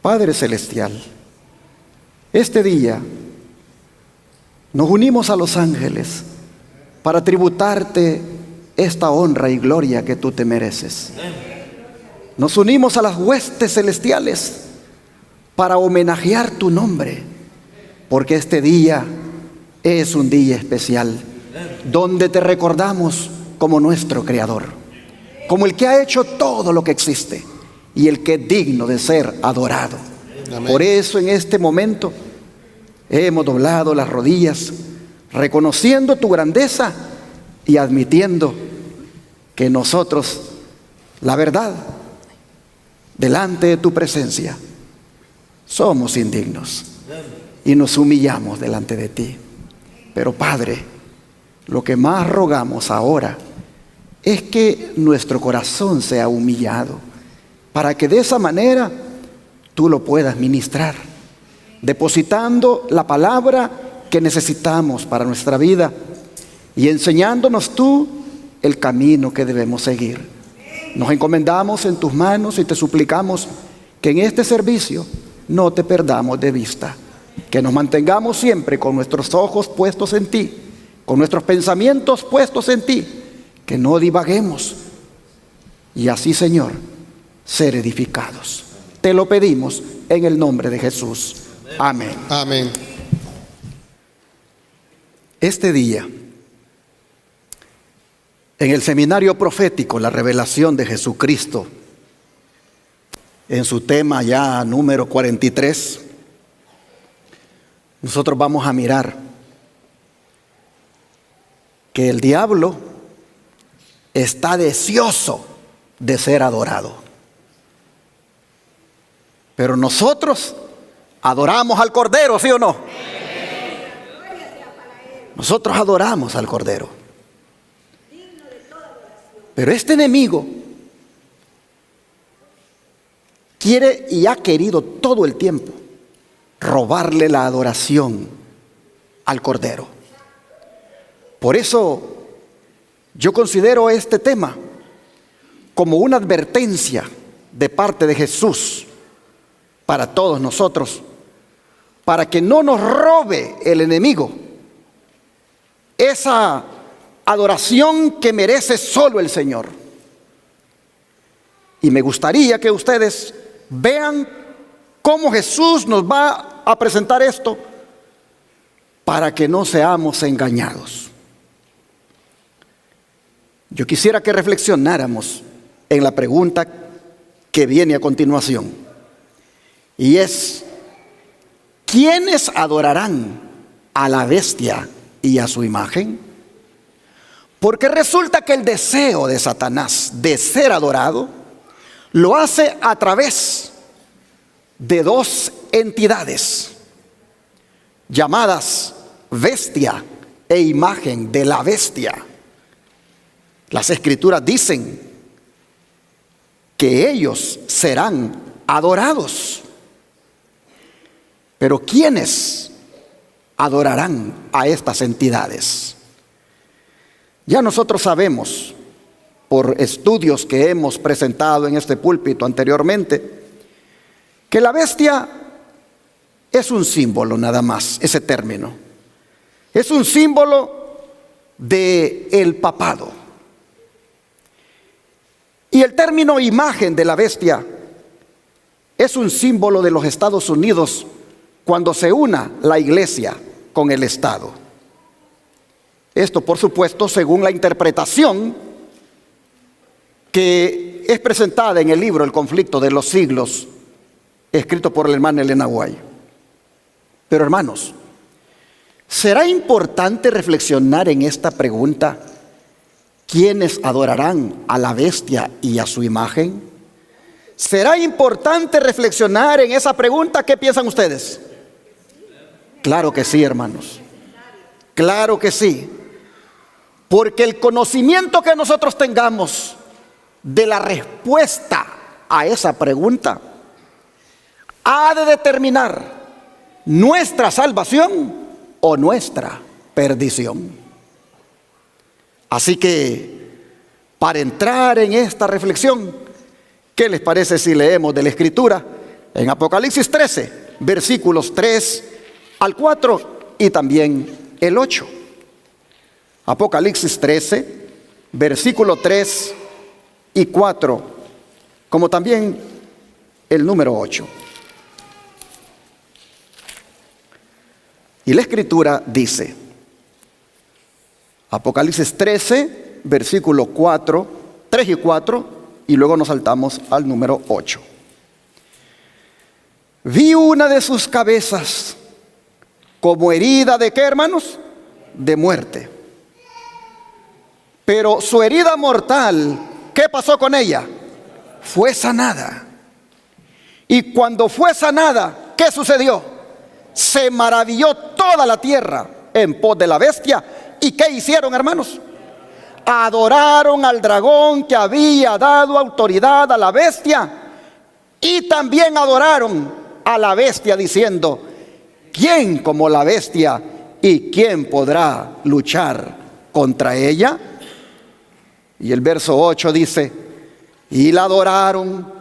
Padre Celestial, este día nos unimos a los ángeles para tributarte esta honra y gloria que tú te mereces. Nos unimos a las huestes celestiales para homenajear tu nombre, porque este día es un día especial, donde te recordamos como nuestro Creador, como el que ha hecho todo lo que existe y el que es digno de ser adorado. Amén. Por eso en este momento hemos doblado las rodillas, reconociendo tu grandeza y admitiendo que nosotros, la verdad, delante de tu presencia, somos indignos y nos humillamos delante de ti. Pero Padre, lo que más rogamos ahora es que nuestro corazón sea humillado, para que de esa manera tú lo puedas ministrar, depositando la palabra que necesitamos para nuestra vida y enseñándonos tú el camino que debemos seguir. Nos encomendamos en tus manos y te suplicamos que en este servicio no te perdamos de vista, que nos mantengamos siempre con nuestros ojos puestos en ti, con nuestros pensamientos puestos en ti, que no divaguemos y así, Señor, ser edificados. Te lo pedimos en el nombre de Jesús. Amén. Amén. Este día, en el seminario profético, la revelación de Jesucristo, en su tema ya número 43, nosotros vamos a mirar que el diablo está deseoso de ser adorado. Pero nosotros adoramos al Cordero, ¿sí o no? Nosotros adoramos al Cordero. Pero este enemigo quiere y ha querido todo el tiempo robarle la adoración al Cordero. Por eso yo considero este tema como una advertencia de parte de Jesús para todos nosotros, para que no nos robe el enemigo esa adoración que merece solo el Señor. Y me gustaría que ustedes vean cómo Jesús nos va a presentar esto para que no seamos engañados. Yo quisiera que reflexionáramos en la pregunta que viene a continuación. Y es: ¿quiénes adorarán a la bestia y a su imagen? Porque resulta que el deseo de Satanás de ser adorado lo hace a través de dos entidades llamadas bestia e imagen de la bestia. Las Escrituras dicen que ellos serán adorados. Pero ¿quiénes adorarán a estas entidades? Ya nosotros sabemos, por estudios que hemos presentado en este púlpito anteriormente, que la bestia es un símbolo nada más, ese término. Es un símbolo del papado. Y el término imagen de la bestia es un símbolo de los Estados Unidos cuando se una la iglesia con el Estado. Esto, por supuesto, según la interpretación que es presentada en el libro El conflicto de los siglos, escrito por la hermana Elena White. Pero hermanos, ¿será importante reflexionar en esta pregunta? ¿Quiénes adorarán a la bestia y a su imagen? ¿Será importante reflexionar en esa pregunta? ¿Qué piensan ustedes? Claro que sí, hermanos. Claro que sí. Porque el conocimiento que nosotros tengamos de la respuesta a esa pregunta ha de determinar nuestra salvación o nuestra perdición. Así que, para entrar en esta reflexión, ¿qué les parece si leemos de la Escritura en Apocalipsis 13, versículos 3 al 4 y también el 8. Apocalipsis 13, versículo 3 y 4, como también el número 8. Y la Escritura dice, Apocalipsis 13, versículo 4, 3 y 4, y luego nos saltamos al número 8. Vi una de sus cabezas como herida de ¿qué, hermanos? De muerte. Pero su herida mortal, ¿qué pasó con ella? Fue sanada. Y cuando fue sanada, ¿qué sucedió? Se maravilló toda la tierra en pos de la bestia. ¿Y qué hicieron, hermanos? Adoraron al dragón que había dado autoridad a la bestia. Y también adoraron a la bestia diciendo, ¿quién como la bestia y quién podrá luchar contra ella? Y el verso 8 dice, y la adoraron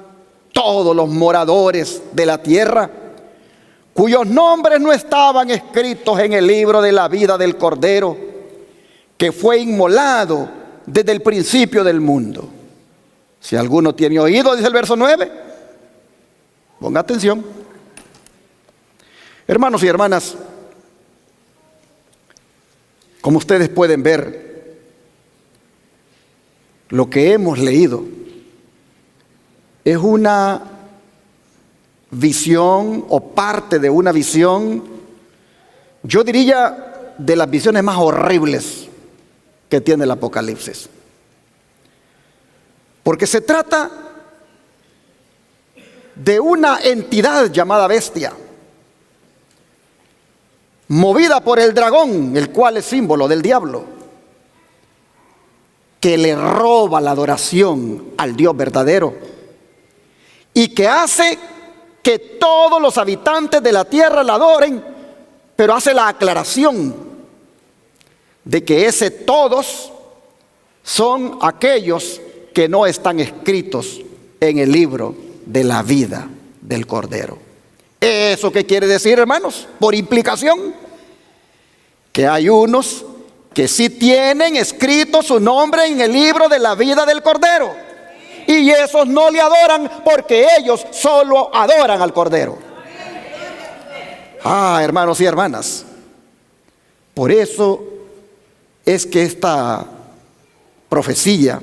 todos los moradores de la tierra, cuyos nombres no estaban escritos en el libro de la vida del Cordero, que fue inmolado desde el principio del mundo. Si alguno tiene oído, dice el verso 9, ponga atención. Hermanos y hermanas, como ustedes pueden ver, lo que hemos leído es una visión o parte de una visión, yo diría, de las visiones más horribles que tiene el Apocalipsis. Porque se trata de una entidad llamada bestia, movida por el dragón, el cual es símbolo del diablo, que le roba la adoración al Dios verdadero y que hace que todos los habitantes de la tierra la adoren, pero hace la aclaración de que ese todos son aquellos que no están escritos en el libro de la vida del Cordero. ¿Eso qué quiere decir, hermanos? Por implicación, que hay unos que sí tienen escrito su nombre en el libro de la vida del Cordero, y esos no le adoran porque ellos solo adoran al Cordero. Hermanos y hermanas, por eso es que esta profecía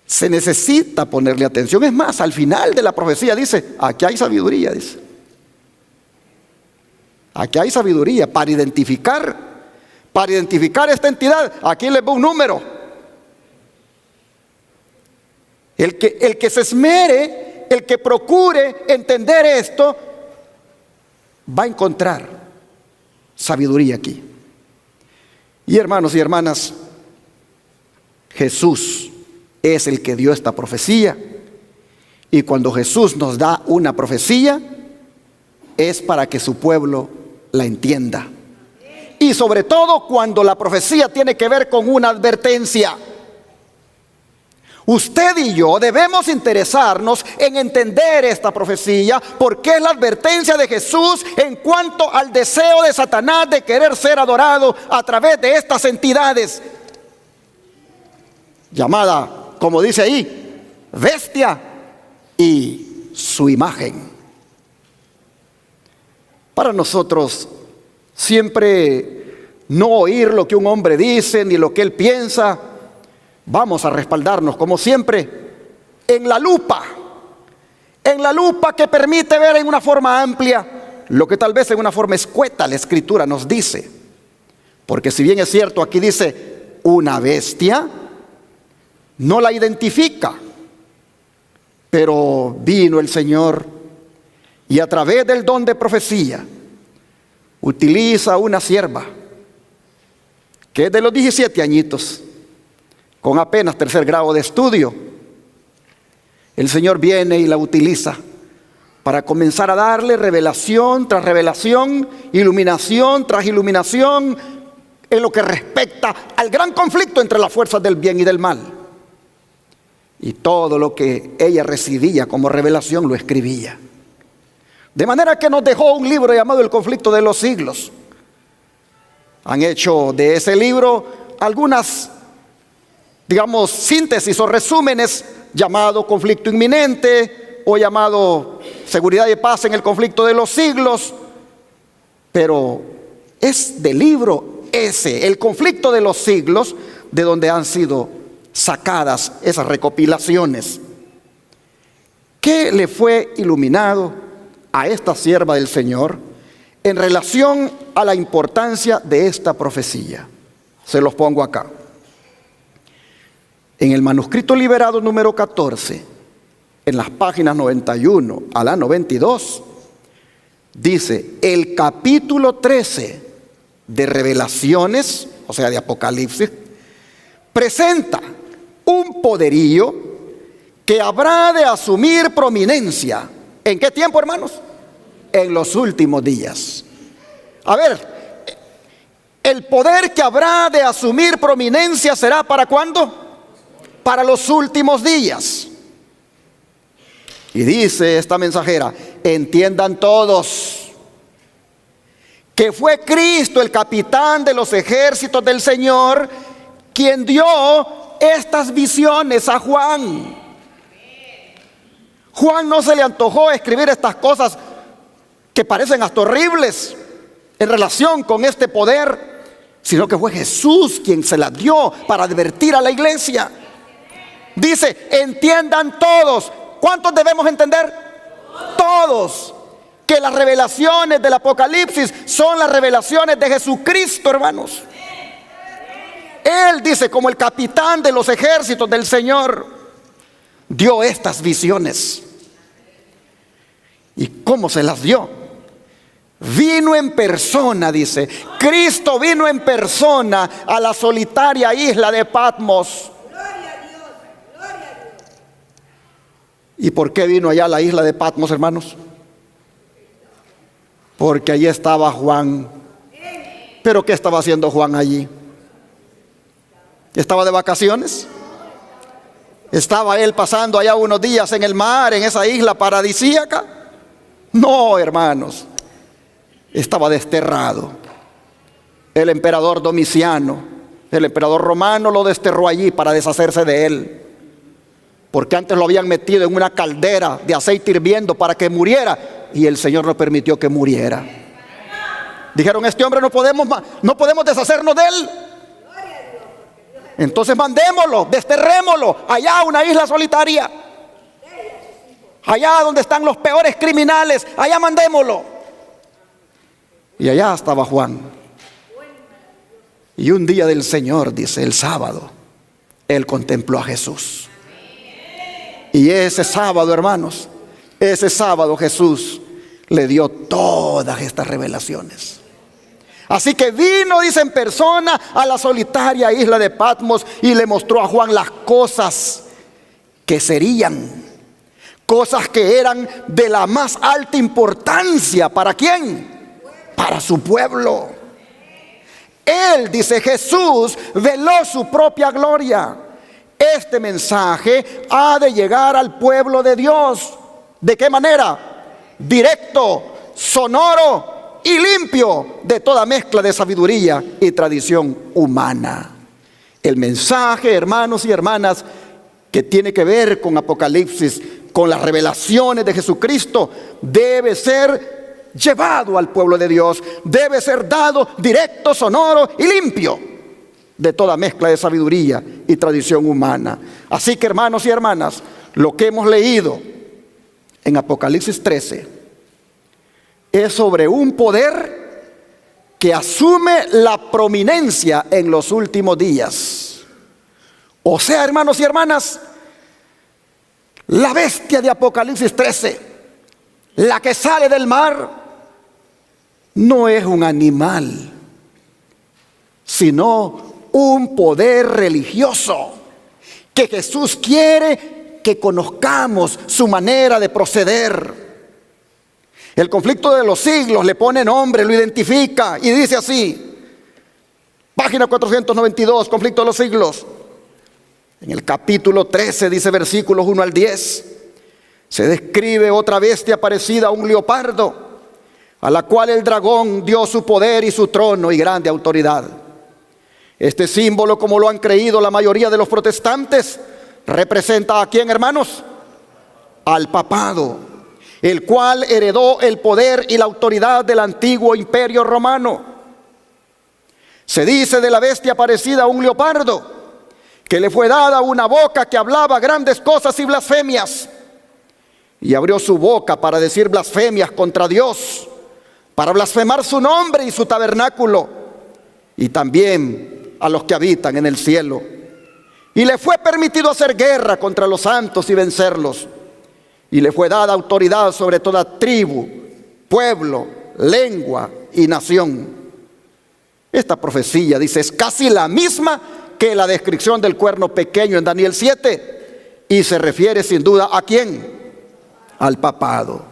se necesita ponerle atención. Es más, al final de la profecía dice, aquí hay sabiduría, dice. Aquí hay sabiduría para identificar esta entidad. Aquí les veo un número. El que se esmere, el que procure entender esto, va a encontrar sabiduría aquí. Y hermanos y hermanas, Jesús es el que dio esta profecía. Y cuando Jesús nos da una profecía, es para que su pueblo la entienda. Y sobre todo cuando la profecía tiene que ver con una advertencia. Usted y yo debemos interesarnos en entender esta profecía, porque es la advertencia de Jesús en cuanto al deseo de Satanás de querer ser adorado a través de estas entidades, llamada, como dice ahí, bestia y su imagen. Para nosotros siempre no oír lo que un hombre dice ni lo que él piensa. Vamos a respaldarnos, como siempre, en la lupa que permite ver en una forma amplia lo que tal vez en una forma escueta la Escritura nos dice. Porque si bien es cierto, aquí dice una bestia, no la identifica, pero vino el Señor y a través del don de profecía utiliza una sierva que es de los 17 añitos, con apenas 3er grado de estudio. El Señor viene y la utiliza para comenzar a darle revelación tras revelación, iluminación tras iluminación, en lo que respecta al gran conflicto entre las fuerzas del bien y del mal. y todo lo que ella recibía como revelación lo escribía. De manera que nos dejó un libro llamado El conflicto de los siglos. Han hecho de ese libro algunas, digamos, síntesis o resúmenes, llamado Conflicto Inminente o llamado Seguridad y Paz en el conflicto de los siglos. Pero es del libro ese, El conflicto de los siglos, de donde han sido sacadas esas recopilaciones. ¿Qué le fue iluminado a esta sierva del Señor en relación a la importancia de esta profecía? Se los pongo acá. En el manuscrito liberado número 14, en las páginas 91 a la 92, dice: el capítulo 13 de Revelaciones, o sea, de Apocalipsis, presenta un poderío que habrá de asumir prominencia. ¿En qué tiempo, hermanos? En los últimos días. A ver, el poder que habrá de asumir prominencia será ¿para cuándo? Para los últimos días. Y dice esta mensajera: entiendan todos que fue Cristo, el capitán de los ejércitos del Señor, quien dio estas visiones a Juan. Juan no se le antojó escribir estas cosas que parecen hasta horribles en relación con este poder, sino que fue Jesús quien se las dio para advertir a la iglesia. Dice: entiendan todos. ¿Cuántos debemos entender? Todos. Que las revelaciones del Apocalipsis son las revelaciones de Jesucristo, hermanos. Él, dice, como el capitán de los ejércitos del Señor, dio estas visiones. ¿Y cómo se las dio? Vino en persona, dice. Cristo vino en persona a la solitaria isla de Patmos. ¿Y por qué vino allá a la isla de Patmos, hermanos? Porque allí estaba Juan. ¿Pero qué estaba haciendo Juan allí? ¿Estaba de vacaciones? ¿Estaba él pasando allá unos días en el mar, en esa isla paradisíaca? No, hermanos. Estaba desterrado. El emperador Domiciano, el emperador romano, lo desterró allí para deshacerse de él. Porque antes lo habían metido en una caldera de aceite hirviendo para que muriera, y el Señor no permitió que muriera. Dijeron: este hombre no podemos deshacernos de él. Entonces mandémoslo, desterrémoslo allá a una isla solitaria, allá donde están los peores criminales, allá mandémoslo. Y allá estaba Juan. Y un día del Señor, dice, el sábado, él contempló a Jesús. Y ese sábado, hermanos, ese sábado Jesús le dio todas estas revelaciones. Así que vino, dice, en persona a la solitaria isla de Patmos y le mostró a Juan las cosas que serían, cosas que eran de la más alta importancia. ¿Para quién? Para su pueblo. Él, dice, Jesús veló su propia gloria. Este mensaje ha de llegar al pueblo de Dios. ¿De qué manera? Directo, sonoro y limpio de toda mezcla de sabiduría y tradición humana. El mensaje, hermanos y hermanas, que tiene que ver con Apocalipsis, con las revelaciones de Jesucristo, debe ser llevado al pueblo de Dios. Debe ser dado directo, sonoro y limpio de toda mezcla de sabiduría y tradición humana. Así que, hermanos y hermanas, lo que hemos leído en Apocalipsis 13 es sobre un poder que asume la prominencia en los últimos días. O sea, hermanos y hermanas, la bestia de Apocalipsis 13, la que sale del mar, no es un animal, sino un poder religioso que Jesús quiere que conozcamos su manera de proceder. El conflicto de los siglos le pone nombre, lo identifica y dice así, página 492, conflicto de los siglos: En el capítulo 13, dice versículos 1 al 10, se describe otra bestia parecida a un leopardo, a la cual el dragón dio su poder y su trono y grande autoridad. Este símbolo, como lo han creído la mayoría de los protestantes, representa ¿a quién, hermanos? Al papado, el cual heredó el poder y la autoridad del antiguo imperio romano. Se dice de la bestia parecida a un leopardo, que le fue dada una boca que hablaba grandes cosas y blasfemias, y abrió su boca para decir blasfemias contra Dios, para blasfemar su nombre y su tabernáculo, y también a los que habitan en el cielo. Y le fue permitido hacer guerra contra los santos y vencerlos. Y le fue dada autoridad sobre toda tribu, pueblo, lengua y nación. Esta profecía, dice, es casi la misma que la descripción del cuerno pequeño en Daniel 7. Y se refiere sin duda ¿a quién? Al papado.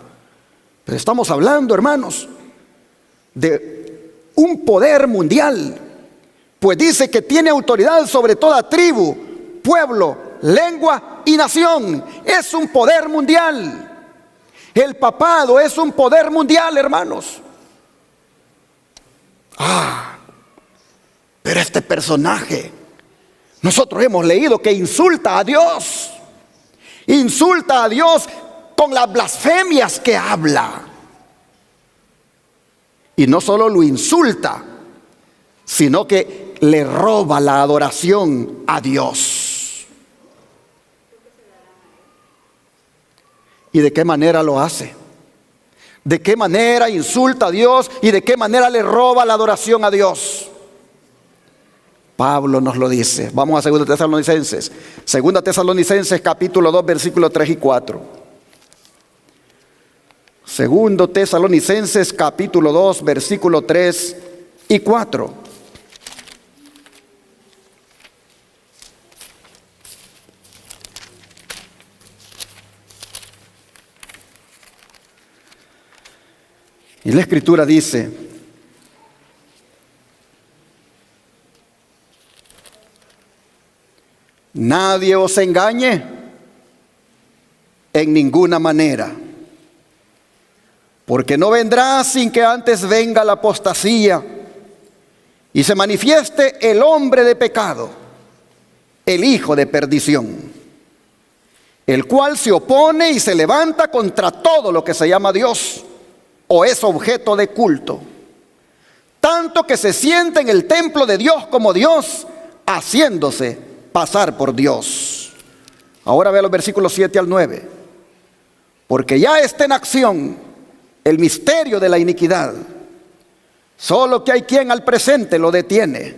Pero estamos hablando, hermanos, de un poder mundial. Pues dice que tiene autoridad sobre toda tribu, pueblo, lengua y nación. Es un poder mundial. El papado es un poder mundial, hermanos. Pero este personaje, nosotros hemos leído que insulta a Dios. Insulta a Dios con las blasfemias que habla. Y no solo lo insulta, sino que le roba la adoración a Dios. ¿Y de qué manera lo hace? ¿De qué manera insulta a Dios y de qué manera le roba la adoración a Dios? Pablo nos lo dice. Vamos a 2 Tesalonicenses. 2 Tesalonicenses capítulo 2 versículos 3 y 4. 2 Tesalonicenses capítulo 2 versículo 3 y 4. Y la Escritura dice: nadie os engañe en ninguna manera, porque no vendrá sin que antes venga la apostasía y se manifieste el hombre de pecado, el hijo de perdición, el cual se opone y se levanta contra todo lo que se llama Dios o es objeto de culto, tanto que se siente en el templo de Dios como Dios, haciéndose pasar por Dios. Ahora vea los versículos 7 al 9. Porque ya está en acción el misterio de la iniquidad, solo que hay quien al presente lo detiene,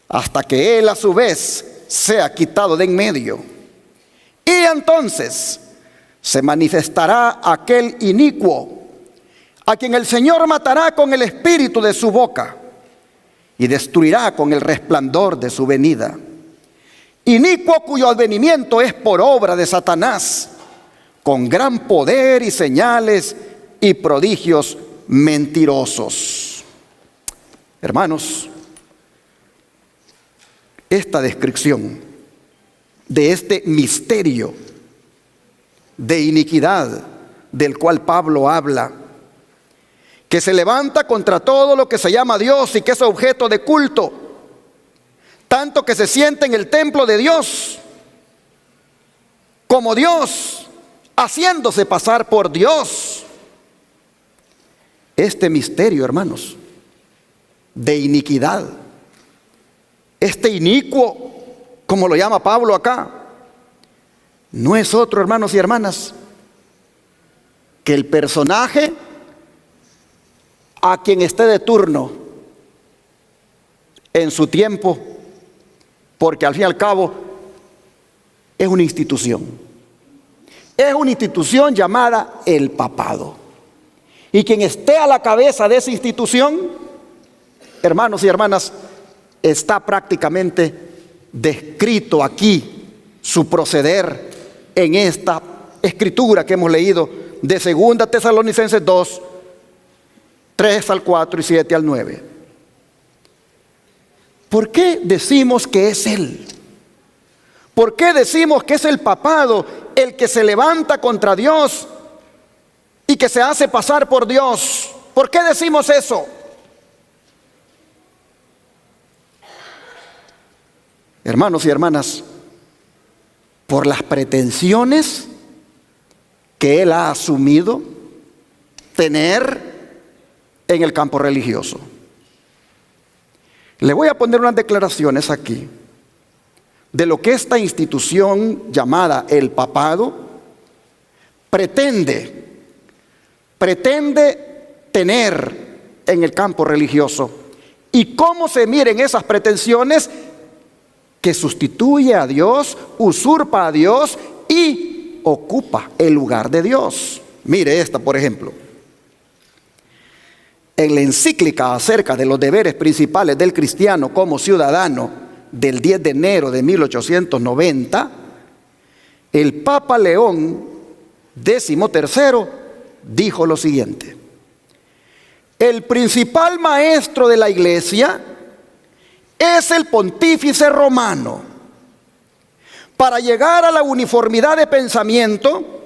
hasta que él a su vez sea quitado de en medio. Y entonces se manifestará aquel inicuo, a quien el Señor matará con el espíritu de su boca y destruirá con el resplandor de su venida. Inicuo cuyo advenimiento es por obra de Satanás, con gran poder y señales y prodigios mentirosos. Hermanos, esta descripción de este misterio de iniquidad del cual Pablo habla, que se levanta contra todo lo que se llama Dios y que es objeto de culto, tanto que se siente en el templo de Dios como Dios, haciéndose pasar por Dios. Este misterio, hermanos, de iniquidad, este inicuo, como lo llama Pablo acá, no es otro, hermanos y hermanas, que el personaje a quien esté de turno en su tiempo, porque al fin y al cabo es una institución. Es una institución llamada el papado. Y quien esté a la cabeza de esa institución, hermanos y hermanas, está prácticamente descrito aquí su proceder en esta escritura que hemos leído de 2 Tesalonicenses 2, 3 al 4 y 7 al 9. ¿Por qué decimos que es Él? ¿Por qué decimos que es el papado el que se levanta contra Dios y que se hace pasar por Dios? ¿Por qué decimos eso? Hermanos y hermanas, por las pretensiones que él ha asumido tener en el campo religioso. Le voy a poner unas declaraciones aquí de lo que esta institución llamada el papado pretende tener en el campo religioso y cómo se miren esas pretensiones que sustituye a Dios, usurpa a Dios y ocupa el lugar de Dios. Mire esta, por ejemplo. En la encíclica acerca de los deberes principales del cristiano como ciudadano del 10 de enero de 1890, el Papa León XIII dijo lo siguiente: el principal maestro de la Iglesia es el pontífice romano. Para llegar a la uniformidad de pensamiento,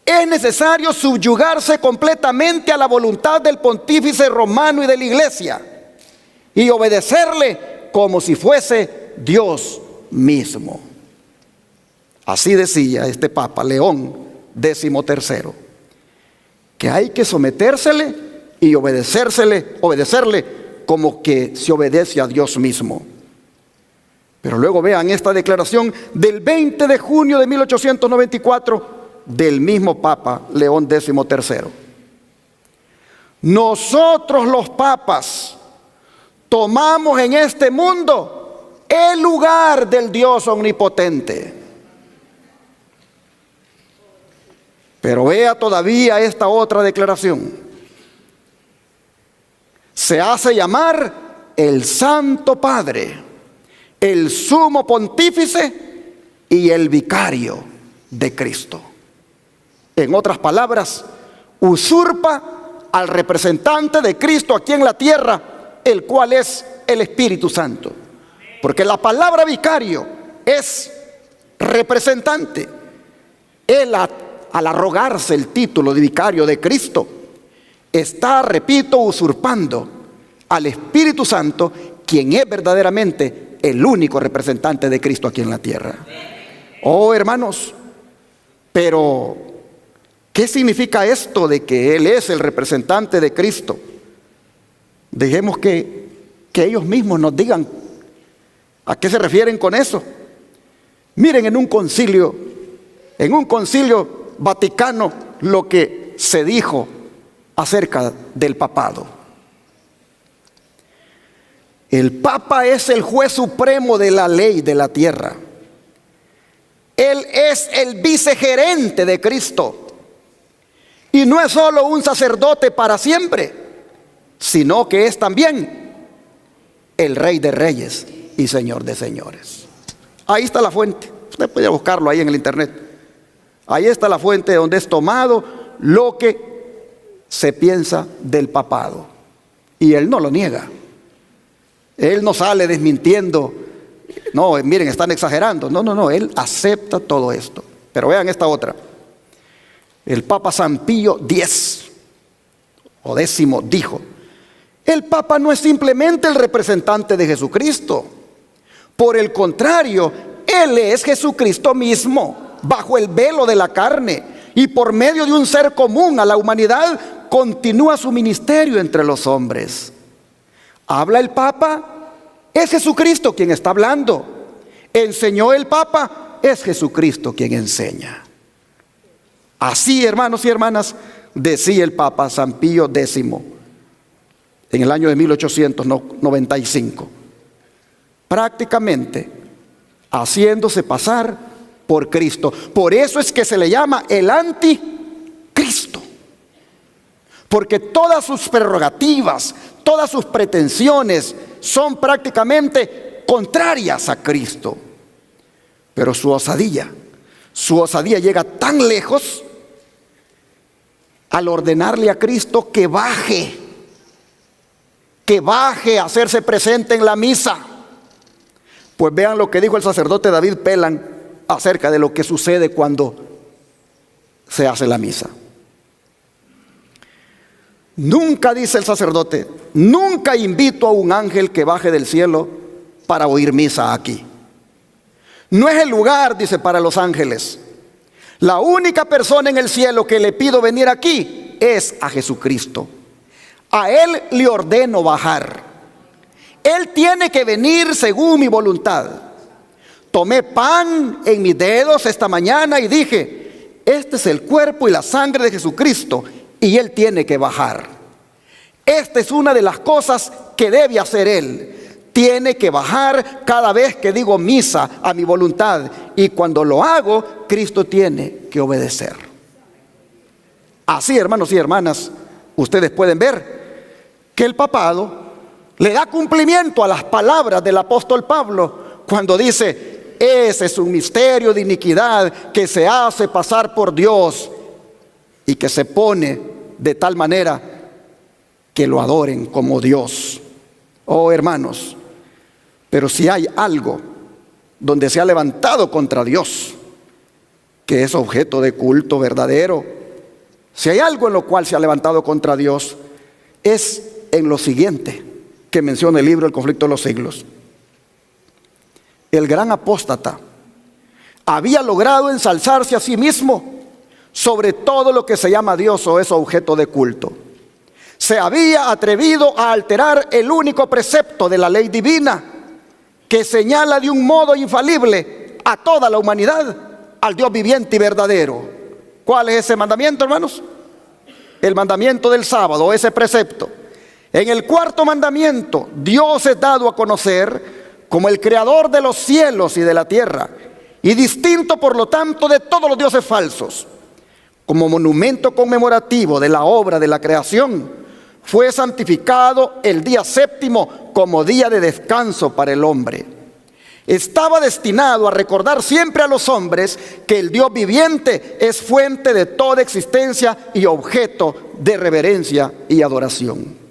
es necesario subyugarse completamente a la voluntad del pontífice romano y de la Iglesia y obedecerle como si fuese Dios mismo. Así decía este Papa León XIII, que hay que sometérsele y obedecerle como que se obedece a Dios mismo. Pero luego vean esta declaración del 20 de junio de 1894 del mismo Papa León XIII. Nosotros los papas tomamos en este mundo el lugar del Dios omnipotente. Pero vea todavía esta otra declaración. Se hace llamar el Santo Padre, el Sumo Pontífice y el Vicario de Cristo. En otras palabras, usurpa al representante de Cristo aquí en la tierra, el cual es el Espíritu Santo. Porque la palabra vicario es representante. Él, al arrogarse el título de vicario de Cristo, está, repito, usurpando al Espíritu Santo, quien es verdaderamente el único representante de Cristo aquí en la tierra. Oh, hermanos, pero ¿qué significa esto de que Él es el representante de Cristo? Dejemos que ellos mismos nos digan a qué se refieren con eso. Miren en un concilio vaticano lo que se dijo acerca del papado. El Papa es el juez supremo de la ley de la tierra. Él es el vicegerente de Cristo. Y no es solo un sacerdote para siempre, sino que es también el Rey de Reyes y Señor de Señores. Ahí está la fuente. Usted puede buscarlo ahí en el internet. Ahí está la fuente donde es tomado lo que se piensa del papado. Y él no lo niega. Él no sale desmintiendo. No, miren, están exagerando. No, él acepta todo esto. Pero vean esta otra. El Papa San Pío X dijo: el Papa no es simplemente el representante de Jesucristo. Por el contrario, Él es Jesucristo mismo, bajo el velo de la carne, y por medio de un ser común a la humanidad, continúa su ministerio entre los hombres. ¿Habla el Papa? Es Jesucristo quien está hablando. ¿Enseñó el Papa? Es Jesucristo quien enseña. Así, hermanos y hermanas, decía el Papa San Pío X en el año de 1895, prácticamente haciéndose pasar por Cristo. Por eso es que se le llama el anticristo, porque todas sus prerrogativas, todas sus pretensiones son prácticamente contrarias a Cristo. Pero su osadía llega tan lejos al ordenarle a Cristo que baje a hacerse presente en la misa, Pues vean lo que dijo el sacerdote David Pelan acerca de lo que sucede cuando se hace la misa. Nunca, dice el sacerdote, nunca invito a un ángel que baje del cielo para oír misa aquí. No es el lugar, dice, para los ángeles. La única persona en el cielo que le pido venir aquí es a Jesucristo. A Él le ordeno bajar. Él tiene que venir según mi voluntad. Tomé pan en mis dedos esta mañana y dije: este es el cuerpo y la sangre de Jesucristo, y Él tiene que bajar. Esta es una de las cosas que debe hacer Él. Tiene que bajar cada vez que digo misa a mi voluntad, y cuando lo hago, Cristo tiene que obedecer. Así, hermanos y hermanas, ustedes pueden ver que el papado le da cumplimiento a las palabras del apóstol Pablo cuando dice: ese es un misterio de iniquidad que se hace pasar por Dios y que se pone de tal manera que lo adoren como Dios. Oh, hermanos, pero si hay algo donde se ha levantado contra Dios, que es objeto de culto verdadero, si hay algo en lo cual se ha levantado contra Dios, es en lo siguiente que menciona el libro El conflicto de los siglos. El gran apóstata había logrado ensalzarse a sí mismo sobre todo lo que se llama Dios o es objeto de culto. Se había atrevido a alterar el único precepto de la ley divina que señala de un modo infalible a toda la humanidad al Dios viviente y verdadero. ¿Cuál es ese mandamiento, hermanos? El mandamiento del sábado, ese precepto. En el cuarto mandamiento, Dios es dado a conocer como el creador de los cielos y de la tierra, y distinto por lo tanto de todos los dioses falsos. Como monumento conmemorativo de la obra de la creación, fue santificado el día séptimo como día de descanso para el hombre. Estaba destinado a recordar siempre a los hombres que el Dios viviente es fuente de toda existencia y objeto de reverencia y adoración.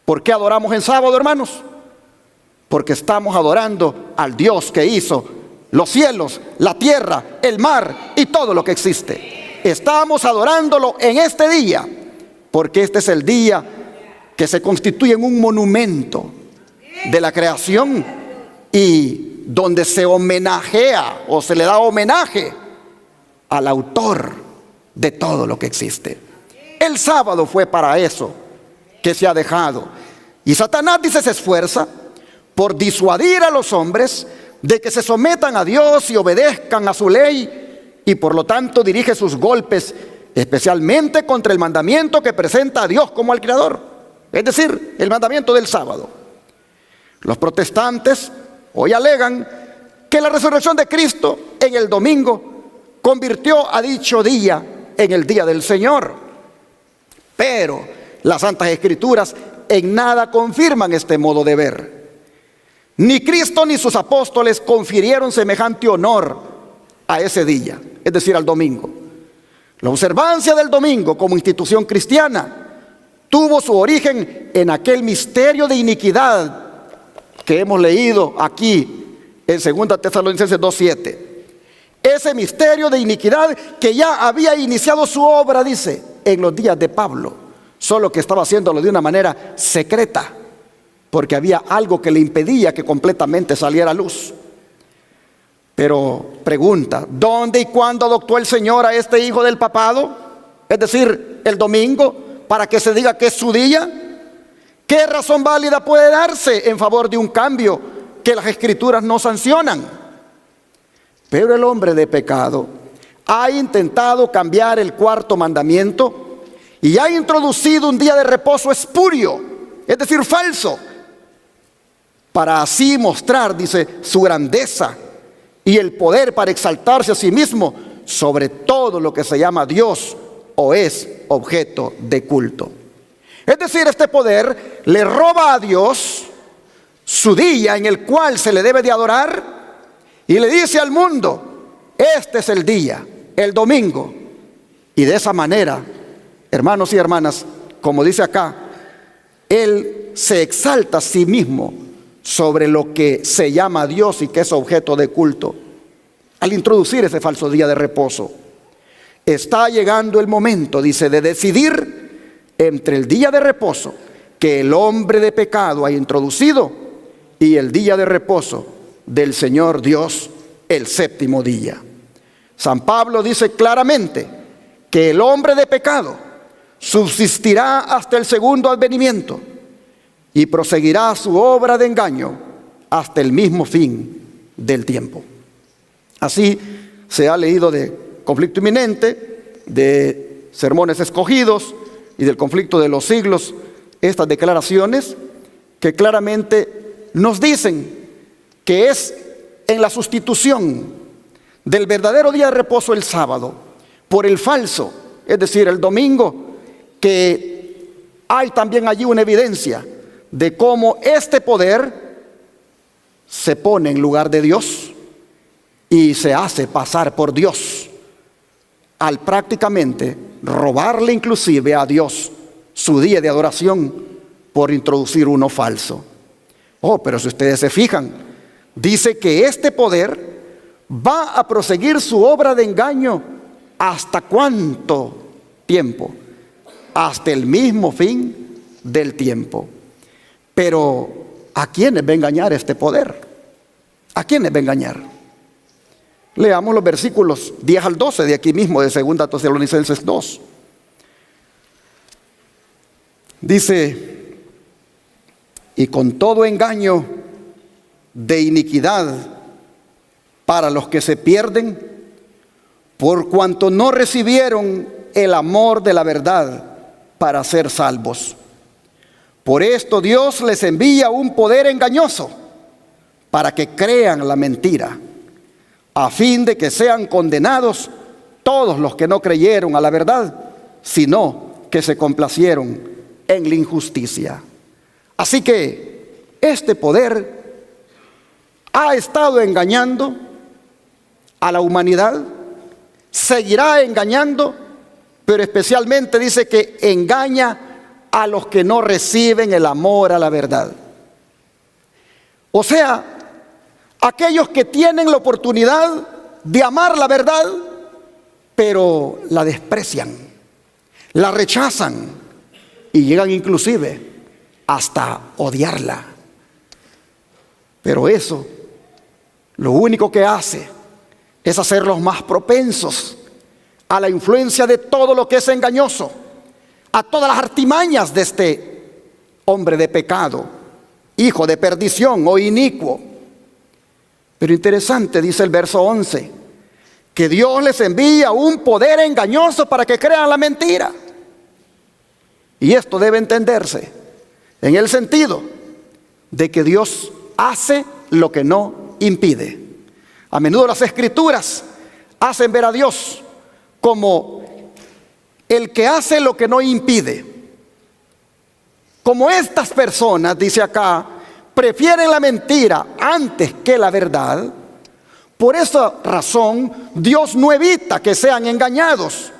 ¿Por qué adoramos en sábado, hermanos? Porque estamos adorando al Dios que hizo los cielos, la tierra, el mar y todo lo que existe. Estamos adorándolo en este día, porque este es el día que se constituye en un monumento de la creación y donde se homenajea o se le da homenaje al autor de todo lo que existe. El sábado fue para eso que se ha dejado. Y Satanás, dice, se esfuerza por disuadir a los hombres de que se sometan a Dios y obedezcan a su ley, y por lo tanto dirige sus golpes especialmente contra el mandamiento que presenta a Dios como al Creador, es decir, el mandamiento del sábado. Los protestantes hoy alegan que la resurrección de Cristo en el domingo convirtió a dicho día en el día del Señor, pero las Santas Escrituras en nada confirman este modo de ver. Ni Cristo ni sus apóstoles confirieron semejante honor a ese día, es decir, al domingo. La observancia del domingo como institución cristiana tuvo su origen en aquel misterio de iniquidad que hemos leído aquí en 2 Tesalonicenses 2:7. Ese misterio de iniquidad que ya había iniciado su obra, dice, en los días de Pablo, solo que estaba haciéndolo de una manera secreta, porque había algo que le impedía que completamente saliera a luz. Pero pregunta, ¿dónde y cuándo adoptó el Señor a este hijo del papado? Es decir, el domingo, para que se diga que es su día. ¿Qué razón válida puede darse en favor de un cambio que las Escrituras no sancionan? Pero el hombre de pecado ha intentado cambiar el cuarto mandamiento y ha introducido un día de reposo espurio, es decir, falso, para así mostrar, dice, su grandeza y el poder para exaltarse a sí mismo sobre todo lo que se llama Dios o es objeto de culto. Es decir, este poder le roba a Dios su día en el cual se le debe de adorar y le dice al mundo, este es el día, el domingo. Y de esa manera, hermanos y hermanas, como dice acá, Él se exalta a sí mismo sobre lo que se llama Dios y que es objeto de culto, al introducir ese falso día de reposo. Está llegando el momento, dice, de decidir entre el día de reposo que el hombre de pecado ha introducido y el día de reposo del Señor Dios, el séptimo día. San Pablo dice claramente que el hombre de pecado subsistirá hasta el segundo advenimiento y proseguirá su obra de engaño hasta el mismo fin del tiempo. Así se ha leído de conflicto inminente, de sermones escogidos y del conflicto de los siglos, estas declaraciones que claramente nos dicen que es en la sustitución del verdadero día de reposo, el sábado, por el falso, es decir, el domingo, que hay también allí una evidencia de cómo este poder se pone en lugar de Dios y se hace pasar por Dios, al prácticamente robarle inclusive a Dios su día de adoración por introducir uno falso. Oh, pero si ustedes se fijan, dice que este poder va a proseguir su obra de engaño ¿hasta cuánto tiempo? Hasta el mismo fin del tiempo. Pero ¿a quiénes va a engañar este poder? ¿A quiénes va a engañar? Leamos los versículos 10 al 12 de aquí mismo de 2 Tesalonicenses 2. Dice: y con todo engaño de iniquidad para los que se pierden, por cuanto no recibieron el amor de la verdad para ser salvos. Por esto Dios les envía un poder engañoso para que crean la mentira, a fin de que sean condenados todos los que no creyeron a la verdad, sino que se complacieron en la injusticia. Así que este poder ha estado engañando a la humanidad, seguirá engañando, pero especialmente dice que engaña a los que no reciben el amor a la verdad. O sea, aquellos que tienen la oportunidad de amar la verdad, pero la desprecian, la rechazan y llegan inclusive hasta odiarla. Pero eso, lo único que hace es hacerlos más propensos a la influencia de todo lo que es engañoso, a todas las artimañas de este hombre de pecado, hijo de perdición o inicuo. Pero interesante, dice el verso 11, que Dios les envía un poder engañoso para que crean la mentira. Y esto debe entenderse en el sentido de que Dios hace lo que no impide. A menudo las Escrituras hacen ver a Dios como el que hace lo que no impide. Como estas personas, dice acá, prefieren la mentira antes que la verdad, por esa razón Dios no evita que sean engañados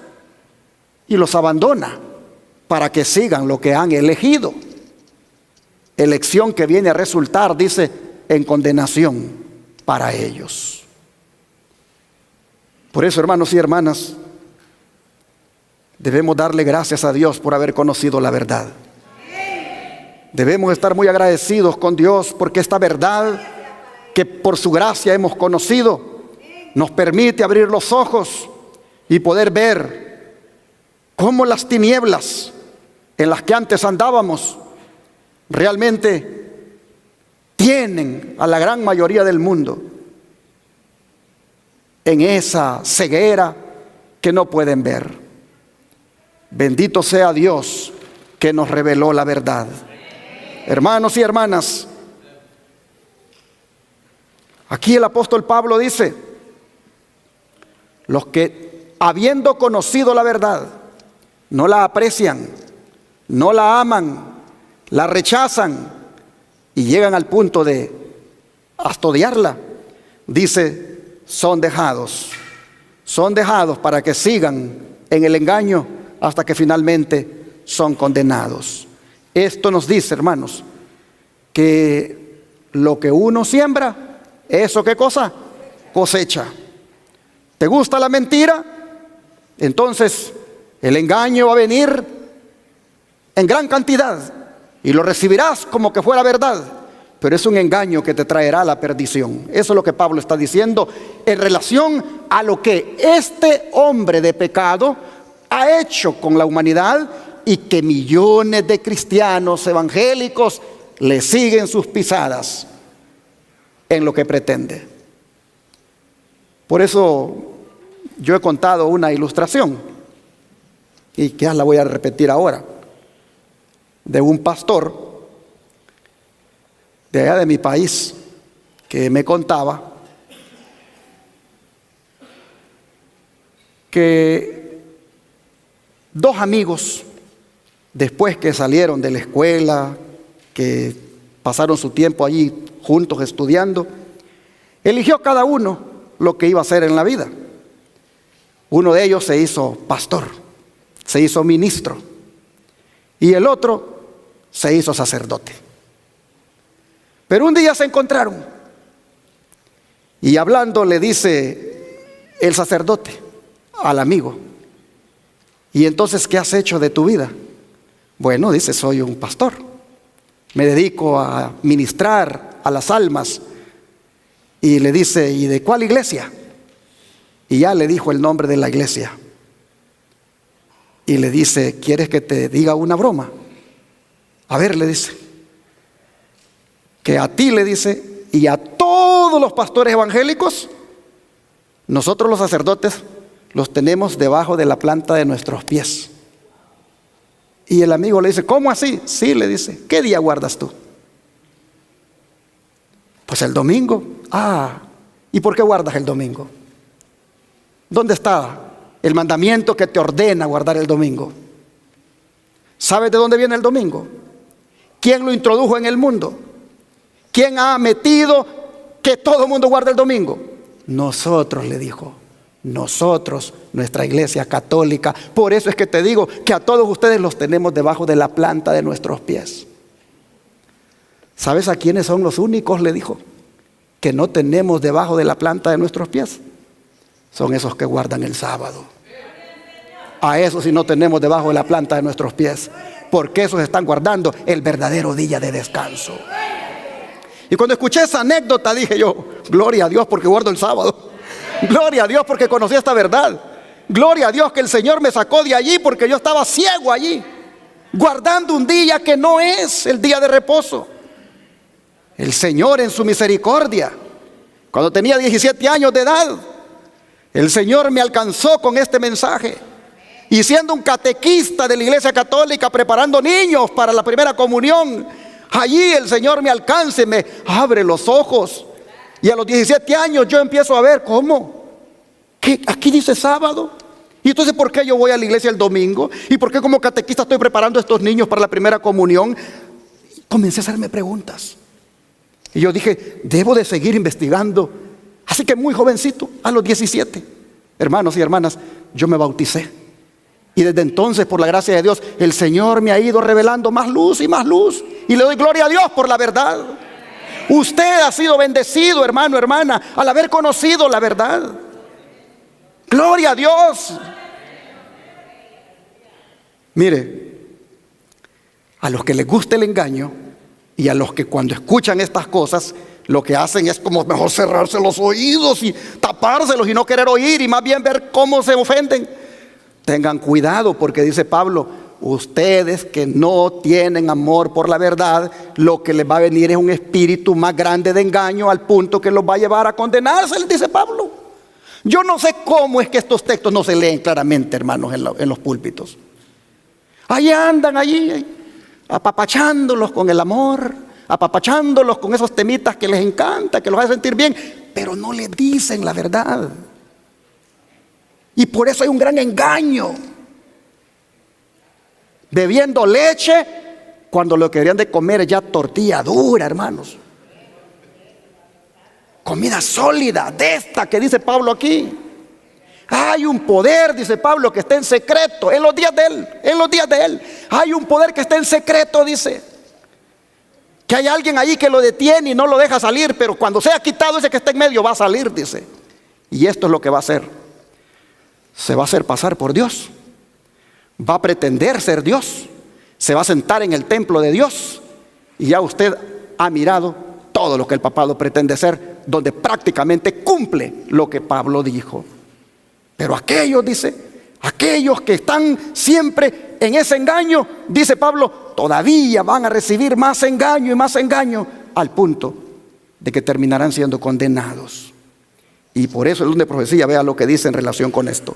y los abandona para que sigan lo que han elegido. Elección que viene a resultar, dice, en condenación para ellos. Por eso, hermanos y hermanas, debemos darle gracias a Dios por haber conocido la verdad. Debemos estar muy agradecidos con Dios porque esta verdad que por su gracia hemos conocido nos permite abrir los ojos y poder ver cómo las tinieblas en las que antes andábamos realmente tienen a la gran mayoría del mundo en esa ceguera que no pueden ver. Bendito sea Dios que nos reveló la verdad. Hermanos y hermanas, aquí el apóstol Pablo dice: los que habiendo conocido la verdad no la aprecian, no la aman, la rechazan y llegan al punto de hasta odiarla, dice, son dejados para que sigan en el engaño hasta que finalmente son condenados. Esto nos dice, hermanos, que lo que uno siembra, ¿eso qué cosa? Cosecha. ¿Te gusta la mentira? Entonces el engaño va a venir en gran cantidad y lo recibirás como que fuera verdad, pero es un engaño que te traerá la perdición. Eso es lo que Pablo está diciendo en relación a lo que este hombre de pecado ha hecho con la humanidad y que millones de cristianos evangélicos le siguen sus pisadas en lo que pretende. Por eso yo he contado una ilustración y que la voy a repetir ahora, de un pastor de allá de mi país que me contaba que dos amigos, después que salieron de la escuela, que pasaron su tiempo allí juntos estudiando, eligió cada uno lo que iba a hacer en la vida. Uno de ellos se hizo pastor, se hizo ministro, y el otro se hizo sacerdote. Pero un día se encontraron y hablando le dice el sacerdote al amigo: ¿y entonces qué has hecho de tu vida? Bueno, dice, soy un pastor, me dedico a ministrar a las almas. Y le dice, ¿y de cuál iglesia? Y ya le dijo el nombre de la iglesia. Y le dice, ¿quieres que te diga una broma? A ver, le dice, que a ti, le dice, y a todos los pastores evangélicos, nosotros los sacerdotes los tenemos debajo de la planta de nuestros pies. Y el amigo le dice, ¿cómo así? Sí, le dice, ¿qué día guardas tú? Pues el domingo. Ah, ¿y por qué guardas el domingo? ¿Dónde está el mandamiento que te ordena guardar el domingo? ¿Sabes de dónde viene el domingo? ¿Quién lo introdujo en el mundo? ¿Quién ha metido que todo el mundo guarde el domingo? Nosotros, le dijo. Nosotros, nuestra iglesia católica. Por eso es que te digo que a todos ustedes los tenemos debajo de la planta de nuestros pies. ¿Sabes a quiénes son los únicos? Le dijo, que no tenemos debajo de la planta de nuestros pies. Son esos que guardan el sábado. A esos sí no tenemos debajo de la planta de nuestros pies, porque esos están guardando el verdadero día de descanso. Y cuando escuché esa anécdota dije yo, gloria a Dios porque guardo el sábado. Gloria a Dios porque conocí esta verdad. Gloria a Dios que el Señor me sacó de allí porque yo estaba ciego allí, guardando un día que no es el día de reposo. El Señor en su misericordia, cuando tenía 17 años de edad, el Señor me alcanzó con este mensaje. Y siendo un catequista de la Iglesia Católica, preparando niños para la primera comunión, allí el Señor me alcanza y me abre los ojos. Y a los 17 años yo empiezo a ver, ¿cómo? ¿Qué? Aquí dice sábado. Y entonces, ¿por qué yo voy a la iglesia el domingo? ¿Y por qué como catequista estoy preparando a estos niños para la primera comunión? Comencé a hacerme preguntas. Y yo dije, debo de seguir investigando. Así que muy jovencito, a los 17, hermanos y hermanas, yo me bauticé. Y desde entonces, por la gracia de Dios, el Señor me ha ido revelando más luz y más luz. Y le doy gloria a Dios por la verdad. Usted ha sido bendecido, hermano, hermana, al haber conocido la verdad. Gloria a Dios. Mire, a los que les gusta el engaño y a los que cuando escuchan estas cosas, lo que hacen es como mejor cerrarse los oídos y tapárselos y no querer oír y más bien ver cómo se ofenden. Tengan cuidado porque dice Pablo, ustedes que no tienen amor por la verdad, lo que les va a venir es un espíritu más grande de engaño al punto que los va a llevar a condenarse, les dice Pablo. Yo no sé cómo es que estos textos no se leen claramente, hermanos, en los púlpitos. Ahí andan allí, apapachándolos con el amor, apapachándolos con esos temitas que les encanta, que los hace sentir bien, pero no les dicen la verdad. Y por eso hay un gran engaño. Bebiendo leche cuando lo que deberían de comer es ya tortilla dura, hermanos. Comida sólida, de esta que dice Pablo aquí. Hay un poder, dice Pablo, que está en secreto, en los días de él, en los días de él. Hay un poder que está en secreto, dice. Que hay alguien ahí que lo detiene y no lo deja salir, pero cuando sea quitado ese que está en medio va a salir, dice. Y esto es lo que va a hacer. Se va a hacer pasar por Dios. Va a pretender ser Dios. Se va a sentar en el templo de Dios. Y ya usted ha mirado todo lo que el papado pretende ser, donde prácticamente cumple lo que Pablo dijo. Pero aquellos, dice, aquellos que están siempre en ese engaño, dice Pablo, todavía van a recibir más engaño y más engaño, al punto de que terminarán siendo condenados. Y por eso el don de profecía, vea lo que dice en relación con esto.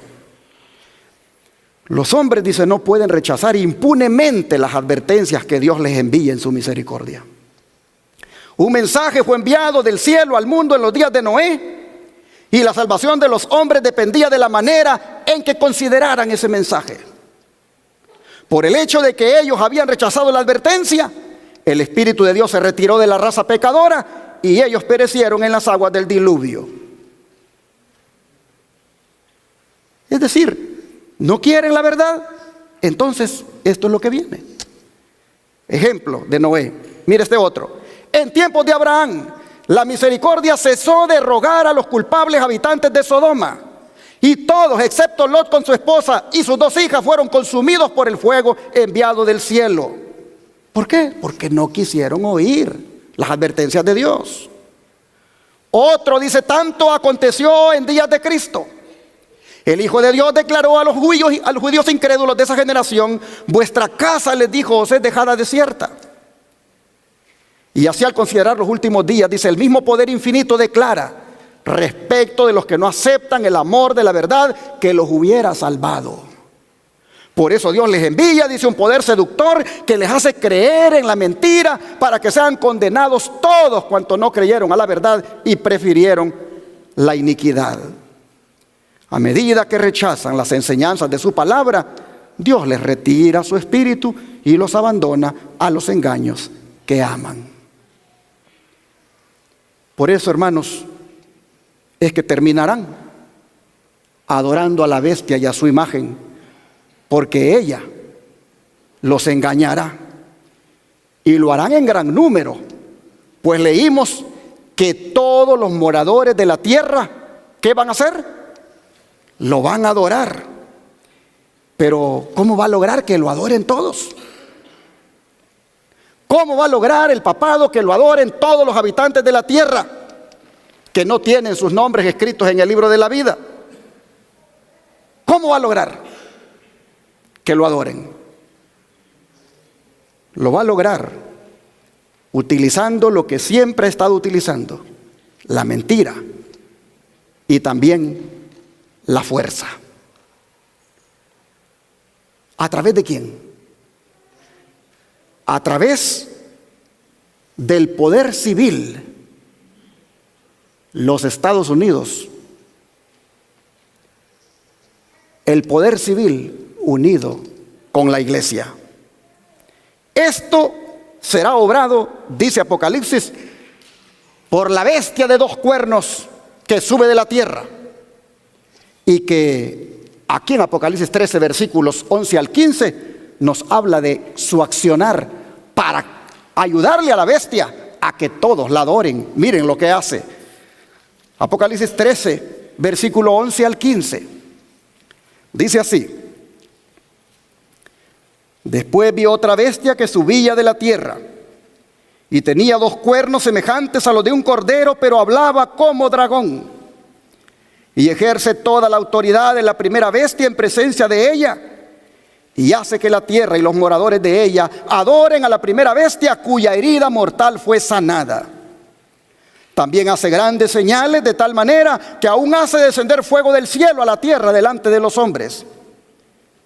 Los hombres, dice, no pueden rechazar impunemente las advertencias que Dios les envía en su misericordia. Un mensaje fue enviado del cielo al mundo en los días de Noé, y la salvación de los hombres dependía de la manera en que consideraran ese mensaje. Por el hecho de que ellos habían rechazado la advertencia, el Espíritu de Dios se retiró de la raza pecadora y ellos perecieron en las aguas del diluvio. Es decir, no quieren la verdad, entonces esto es lo que viene. Ejemplo de Noé. Mire este otro. En tiempos de Abraham, la misericordia cesó de rogar a los culpables habitantes de Sodoma. Y todos, excepto Lot con su esposa y sus 2 hijas, fueron consumidos por el fuego enviado del cielo. ¿Por qué? Porque no quisieron oír las advertencias de Dios. Otro dice, tanto aconteció en días de Cristo. El Hijo de Dios declaró a los judíos incrédulos de esa generación, vuestra casa, les dijo, os es dejada desierta. Y así al considerar los últimos días, dice, el mismo poder infinito declara respecto de los que no aceptan el amor de la verdad que los hubiera salvado. Por eso Dios les envía, dice, un poder seductor que les hace creer en la mentira para que sean condenados todos cuantos no creyeron a la verdad y prefirieron la iniquidad. A medida que rechazan las enseñanzas de su palabra, Dios les retira su espíritu y los abandona a los engaños que aman. Por eso, hermanos, es que terminarán adorando a la bestia y a su imagen, porque ella los engañará y lo harán en gran número, pues leímos que todos los moradores de la tierra, ¿qué van a hacer? Lo van a adorar. Pero ¿cómo va a lograr que lo adoren todos? ¿Cómo va a lograr el papado que lo adoren todos los habitantes de la tierra que no tienen sus nombres escritos en el libro de la vida? ¿Cómo va a lograr que lo adoren? Lo va a lograr utilizando lo que siempre ha estado utilizando, la mentira y también la fuerza. ¿A través de quién? A través del poder civil. Los Estados Unidos, el poder civil unido con la iglesia. Esto será obrado, dice Apocalipsis, por la bestia de 2 cuernos que sube de la tierra. Y que aquí en Apocalipsis 13, versículos 11 al 15, nos habla de su accionar para ayudarle a la bestia a que todos la adoren. Miren lo que hace. Apocalipsis 13, versículo 11 al 15. Dice así: después vi otra bestia que subía de la tierra y tenía 2 cuernos semejantes a los de un cordero, pero hablaba como dragón. Y ejerce toda la autoridad de la primera bestia en presencia de ella, y hace que la tierra y los moradores de ella adoren a la primera bestia cuya herida mortal fue sanada. También hace grandes señales de tal manera que aún hace descender fuego del cielo a la tierra delante de los hombres.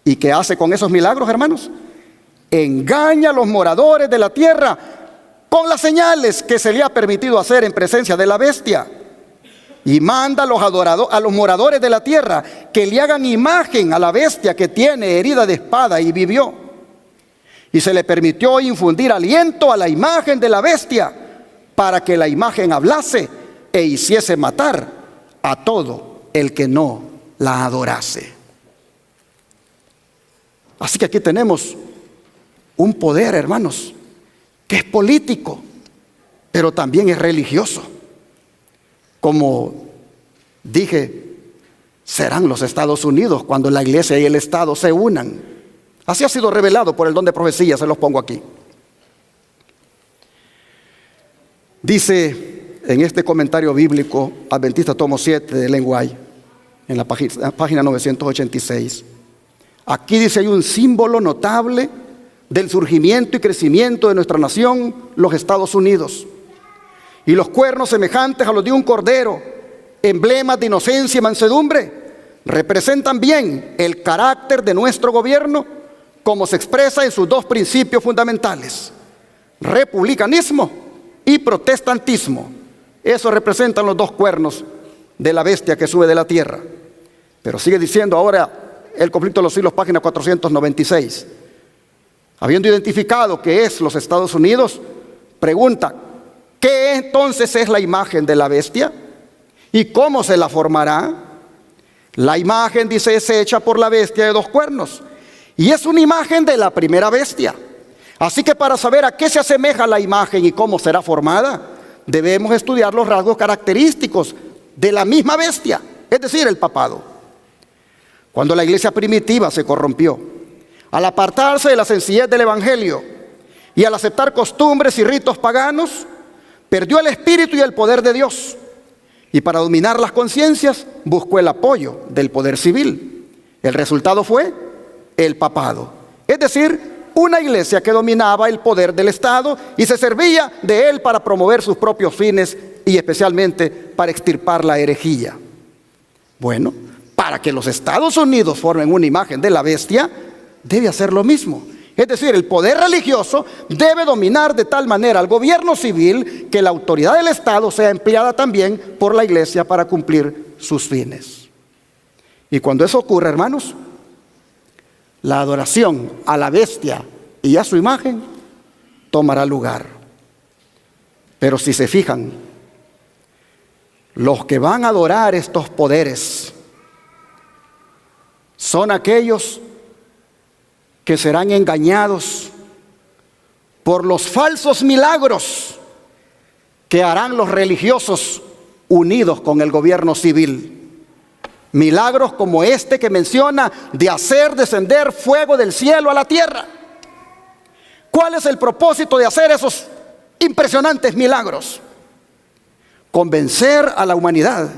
¿Y qué hace con esos milagros, hermanos? Engaña a los moradores de la tierra con las señales que se le ha permitido hacer en presencia de la bestia. Y manda a los moradores de la tierra que le hagan imagen a la bestia que tiene herida de espada y vivió. Y se le permitió infundir aliento a la imagen de la bestia para que la imagen hablase e hiciese matar a todo el que no la adorase. Así que aquí tenemos un poder, hermanos, que es político, pero también es religioso. Como dije, serán los Estados Unidos cuando la iglesia y el Estado se unan. Así ha sido revelado por el don de profecía, se los pongo aquí. Dice en este comentario bíblico Adventista tomo 7 de Ellen White, en la página 986. Aquí dice: hay un símbolo notable del surgimiento y crecimiento de nuestra nación, los Estados Unidos. Y los cuernos semejantes a los de un cordero, emblemas de inocencia y mansedumbre, representan bien el carácter de nuestro gobierno, como se expresa en sus dos principios fundamentales: republicanismo y protestantismo. Eso representan los dos cuernos de la bestia que sube de la tierra. Pero sigue diciendo ahora el conflicto de los siglos, página 496. Habiendo identificado que es los Estados Unidos, pregunta: ¿qué entonces es la imagen de la bestia? ¿Y cómo se la formará? La imagen, dice, es hecha por la bestia de dos cuernos, y es una imagen de la primera bestia. Así que para saber a qué se asemeja la imagen y cómo será formada, debemos estudiar los rasgos característicos de la misma bestia, es decir, el papado. Cuando la iglesia primitiva se corrompió, al apartarse de la sencillez del evangelio y al aceptar costumbres y ritos paganos, perdió el espíritu y el poder de Dios. Y para dominar las conciencias buscó el apoyo del poder civil. El resultado fue el papado, es decir, una iglesia que dominaba el poder del Estado y se servía de él para promover sus propios fines y especialmente para extirpar la herejía. Bueno, para que los Estados Unidos formen una imagen de la bestia, debe hacer lo mismo. Es decir, el poder religioso debe dominar de tal manera al gobierno civil que la autoridad del Estado sea empleada también por la iglesia para cumplir sus fines. Y cuando eso ocurre, hermanos, la adoración a la bestia y a su imagen tomará lugar. Pero si se fijan, los que van a adorar estos poderes son aquellos que serán engañados por los falsos milagros que harán los religiosos unidos con el gobierno civil. Milagros como este que menciona de hacer descender fuego del cielo a la tierra. ¿Cuál es el propósito de hacer esos impresionantes milagros? Convencer a la humanidad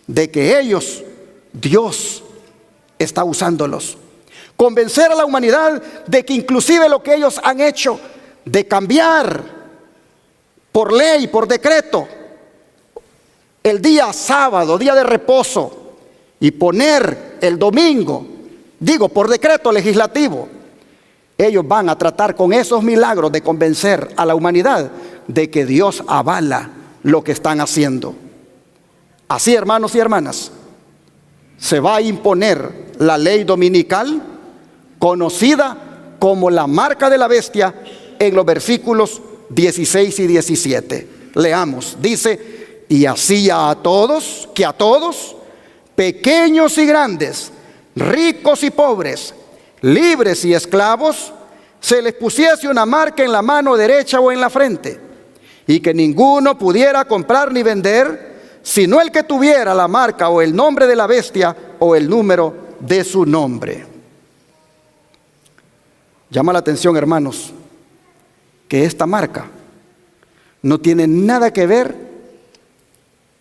de que ellos, Dios, está usándolos. Convencer a la humanidad de que inclusive lo que ellos han hecho de cambiar por ley, por decreto, el día sábado, día de reposo, y poner el domingo, digo, por decreto legislativo, ellos van a tratar con esos milagros de convencer a la humanidad de que Dios avala lo que están haciendo. Así, hermanos y hermanas, se va a imponer la ley dominical, conocida como la marca de la bestia, en los versículos 16 y 17. Leamos, dice: y hacía a todos, que a todos, pequeños y grandes, ricos y pobres, libres y esclavos, se les pusiese una marca en la mano derecha o en la frente, y que ninguno pudiera comprar ni vender, sino el que tuviera la marca o el nombre de la bestia o el número de su nombre. Llama la atención, hermanos, que esta marca no tiene nada que ver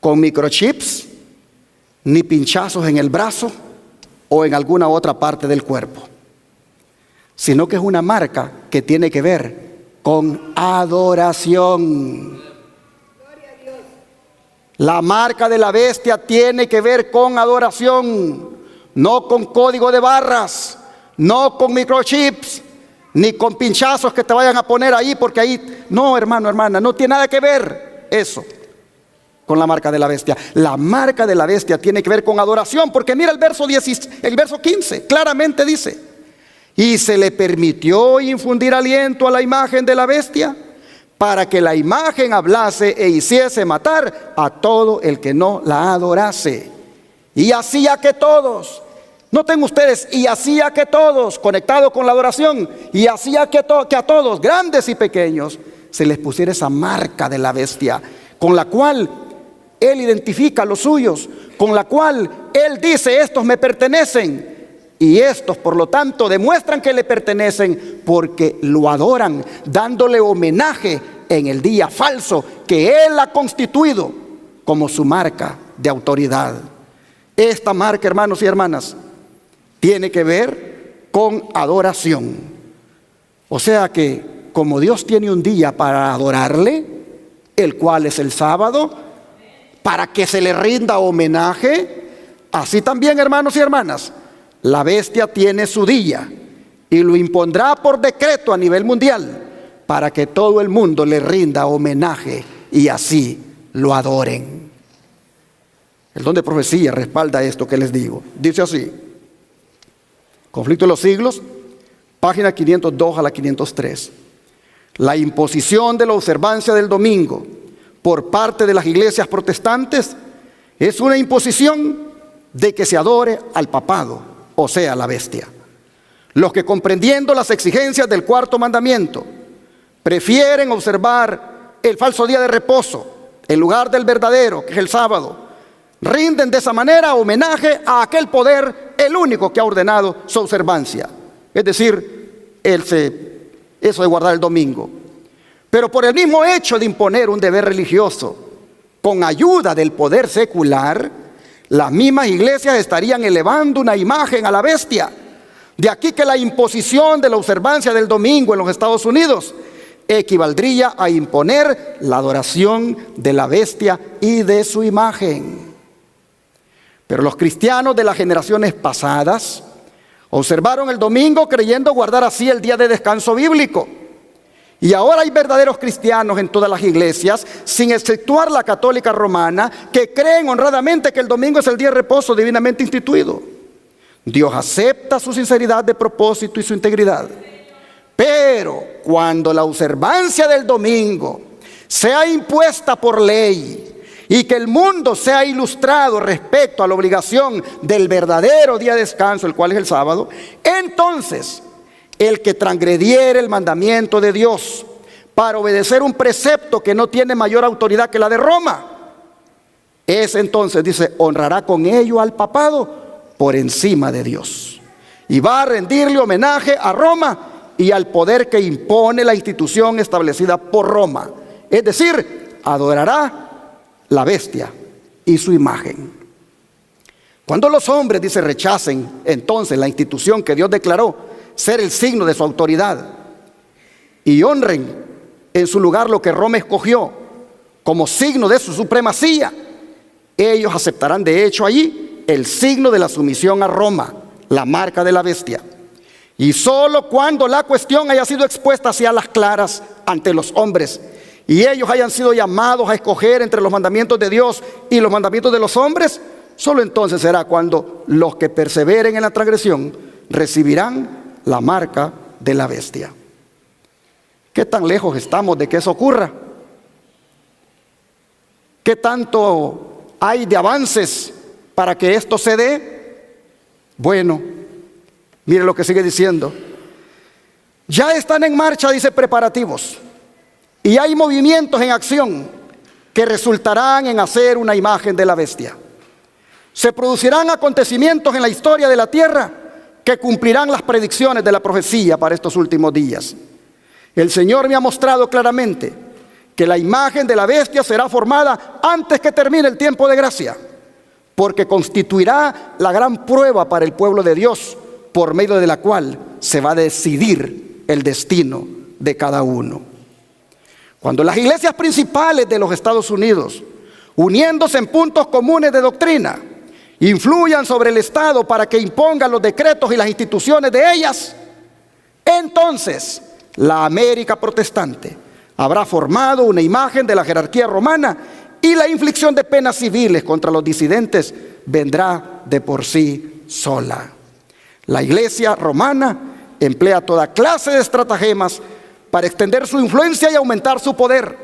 con microchips, ni pinchazos en el brazo o en alguna otra parte del cuerpo, sino que es una marca que tiene que ver con adoración. La marca de la bestia tiene que ver con adoración, no con código de barras, no con microchips, ni con pinchazos que te vayan a poner ahí, porque ahí, no, hermano, hermana, no tiene nada que ver eso con la marca de la bestia. La marca de la bestia tiene que ver con adoración, porque mira el verso 15, claramente dice: y se le permitió infundir aliento a la imagen de la bestia, para que la imagen hablase e hiciese matar a todo el que no la adorase. Y hacía que todos, noten ustedes, y hacía que todos, conectado con la adoración, y hacía que a todos, grandes y pequeños, se les pusiera esa marca de la bestia, con la cual Él identifica a los suyos, con la cual Él dice: estos me pertenecen. Y estos, por lo tanto, demuestran que le pertenecen porque lo adoran, dándole homenaje en el día falso que Él ha constituido como su marca de autoridad. Esta marca, hermanos y hermanas, tiene que ver con adoración. O sea que, como Dios tiene un día para adorarle, el cual es el sábado, para que se le rinda homenaje, así también, hermanos y hermanas, la bestia tiene su día y lo impondrá por decreto a nivel mundial para que todo el mundo le rinda homenaje y así lo adoren. El don de profecía respalda esto que les digo. Dice así: Conflicto de los Siglos, página 502 a la 503. La imposición de la observancia del domingo por parte de las iglesias protestantes es una imposición de que se adore al papado, o sea, la bestia. Los que, comprendiendo las exigencias del cuarto mandamiento, prefieren observar el falso día de reposo en lugar del verdadero, que es el sábado, rinden de esa manera homenaje a aquel poder, el único que ha ordenado su observancia, es decir, eso de guardar el domingo. Pero por el mismo hecho de imponer un deber religioso con ayuda del poder secular, las mismas iglesias estarían elevando una imagen a la bestia. De aquí que la imposición de la observancia del domingo en los Estados Unidos equivaldría a imponer la adoración de la bestia y de su imagen. Pero los cristianos de las generaciones pasadas observaron el domingo creyendo guardar así el día de descanso bíblico. Y ahora hay verdaderos cristianos en todas las iglesias, sin exceptuar la católica romana, que creen honradamente que el domingo es el día de reposo divinamente instituido. Dios acepta su sinceridad de propósito y su integridad. Pero cuando la observancia del domingo sea impuesta por ley y que el mundo sea ilustrado respecto a la obligación del verdadero día de descanso, el cual es el sábado, entonces el que transgrediere el mandamiento de Dios para obedecer un precepto que no tiene mayor autoridad que la de Roma, ese entonces, dice, honrará con ello al papado por encima de Dios. Y va a rendirle homenaje a Roma y al poder que impone la institución establecida por Roma. Es decir, adorará la bestia y su imagen. Cuando los hombres, dice, rechacen entonces la institución que Dios declaró ser el signo de su autoridad y honren en su lugar lo que Roma escogió como signo de su supremacía, ellos aceptarán de hecho allí el signo de la sumisión a Roma, la marca de la bestia. Y solo cuando la cuestión haya sido expuesta hacia las claras ante los hombres y ellos hayan sido llamados a escoger entre los mandamientos de Dios y los mandamientos de los hombres, solo entonces será cuando los que perseveren en la transgresión recibirán la marca de la bestia. ¿Qué tan lejos estamos de que eso ocurra? ¿Qué tanto hay de avances para que esto se dé? Bueno, mire lo que sigue diciendo. Ya están en marcha, dice, preparativos, y hay movimientos en acción que resultarán en hacer una imagen de la bestia. Se producirán acontecimientos en la historia de la tierra que cumplirán las predicciones de la profecía para estos últimos días. El Señor me ha mostrado claramente que la imagen de la bestia será formada antes que termine el tiempo de gracia, porque constituirá la gran prueba para el pueblo de Dios, por medio de la cual se va a decidir el destino de cada uno. Cuando las iglesias principales de los Estados Unidos, uniéndose en puntos comunes de doctrina, influyan sobre el Estado para que impongan los decretos y las instituciones de ellas, entonces la América protestante habrá formado una imagen de la jerarquía romana y la inflicción de penas civiles contra los disidentes vendrá de por sí sola. La iglesia romana emplea toda clase de estratagemas para extender su influencia y aumentar su poder,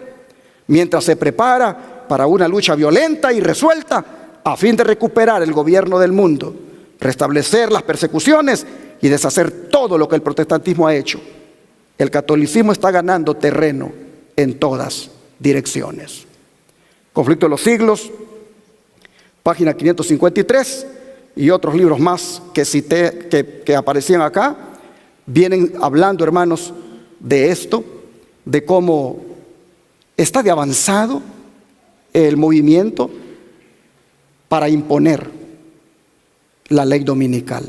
mientras se prepara para una lucha violenta y resuelta a fin de recuperar el gobierno del mundo, restablecer las persecuciones y deshacer todo lo que el protestantismo ha hecho. El catolicismo está ganando terreno en todas direcciones. Conflicto de los siglos, página 553, y otros libros más que cité, que aparecían acá, vienen hablando, hermanos, de esto, de cómo está de avanzado el movimiento para imponer la ley dominical,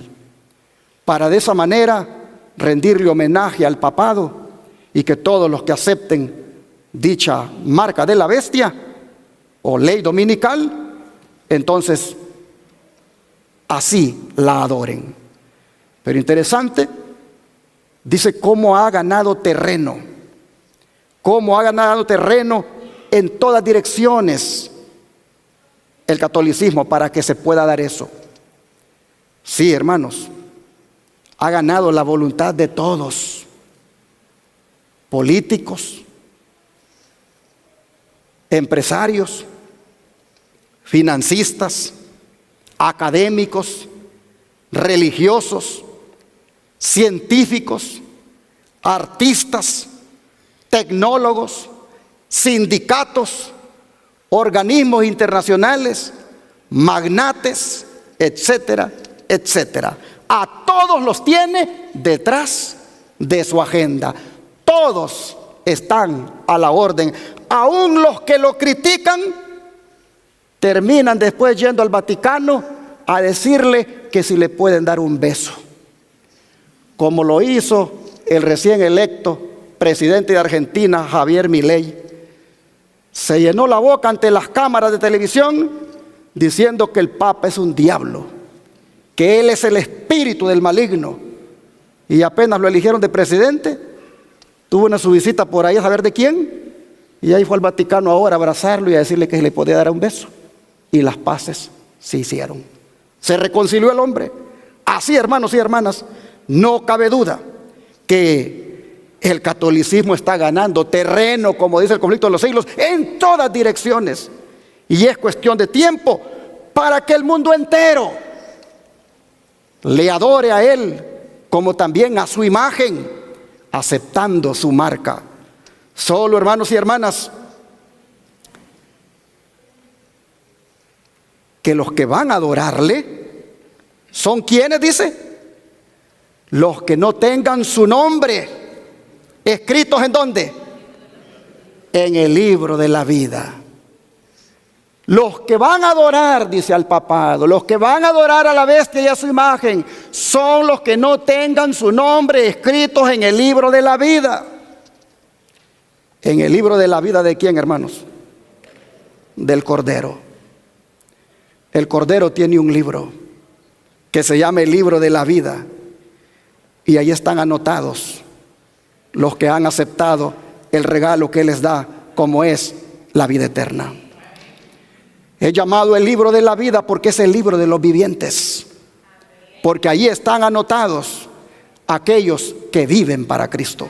para de esa manera rendirle homenaje al papado y que todos los que acepten dicha marca de la bestia o ley dominical, entonces así la adoren. Pero interesante, dice cómo ha ganado terreno, en todas direcciones el catolicismo para que se pueda dar eso. Sí, hermanos, ha ganado la voluntad de todos, políticos, empresarios, financistas, académicos, religiosos, científicos, artistas, tecnólogos, sindicatos, organismos internacionales, magnates, etcétera, etcétera. A todos los tiene detrás de su agenda. Todos están a la orden. Aún los que lo critican terminan después yendo al Vaticano a decirle que si le pueden dar un beso, como lo hizo el recién electo presidente de Argentina, Javier Milei. Se llenó la boca ante las cámaras de televisión diciendo que el Papa es un diablo, que él es el espíritu del maligno, y apenas lo eligieron de presidente, tuvo su visita por ahí a saber de quién, y ahí fue al Vaticano ahora a abrazarlo y a decirle que se le podía dar un beso, y las paces se hicieron, se reconcilió el hombre. Así, hermanos y hermanas, no cabe duda que el catolicismo está ganando terreno, como dice el conflicto de los siglos, en todas direcciones, y es cuestión de tiempo para que el mundo entero le adore a él, como también a su imagen, aceptando su marca. Solo, hermanos y hermanas, que los que van a adorarle son quienes, dice, los que no tengan su nombre escritos ¿en dónde? En el libro de la vida. Los que van a adorar, dice al papado, los que van a adorar a la bestia y a su imagen, son los que no tengan su nombre escritos en el libro de la vida. ¿En el libro de la vida de quién, hermanos? Del Cordero. El Cordero tiene un libro que se llama el libro de la vida, y ahí están anotados los que han aceptado el regalo que Él les da, como es la vida eterna. He llamado el libro de la vida porque es el libro de los vivientes, porque ahí están anotados aquellos que viven para Cristo.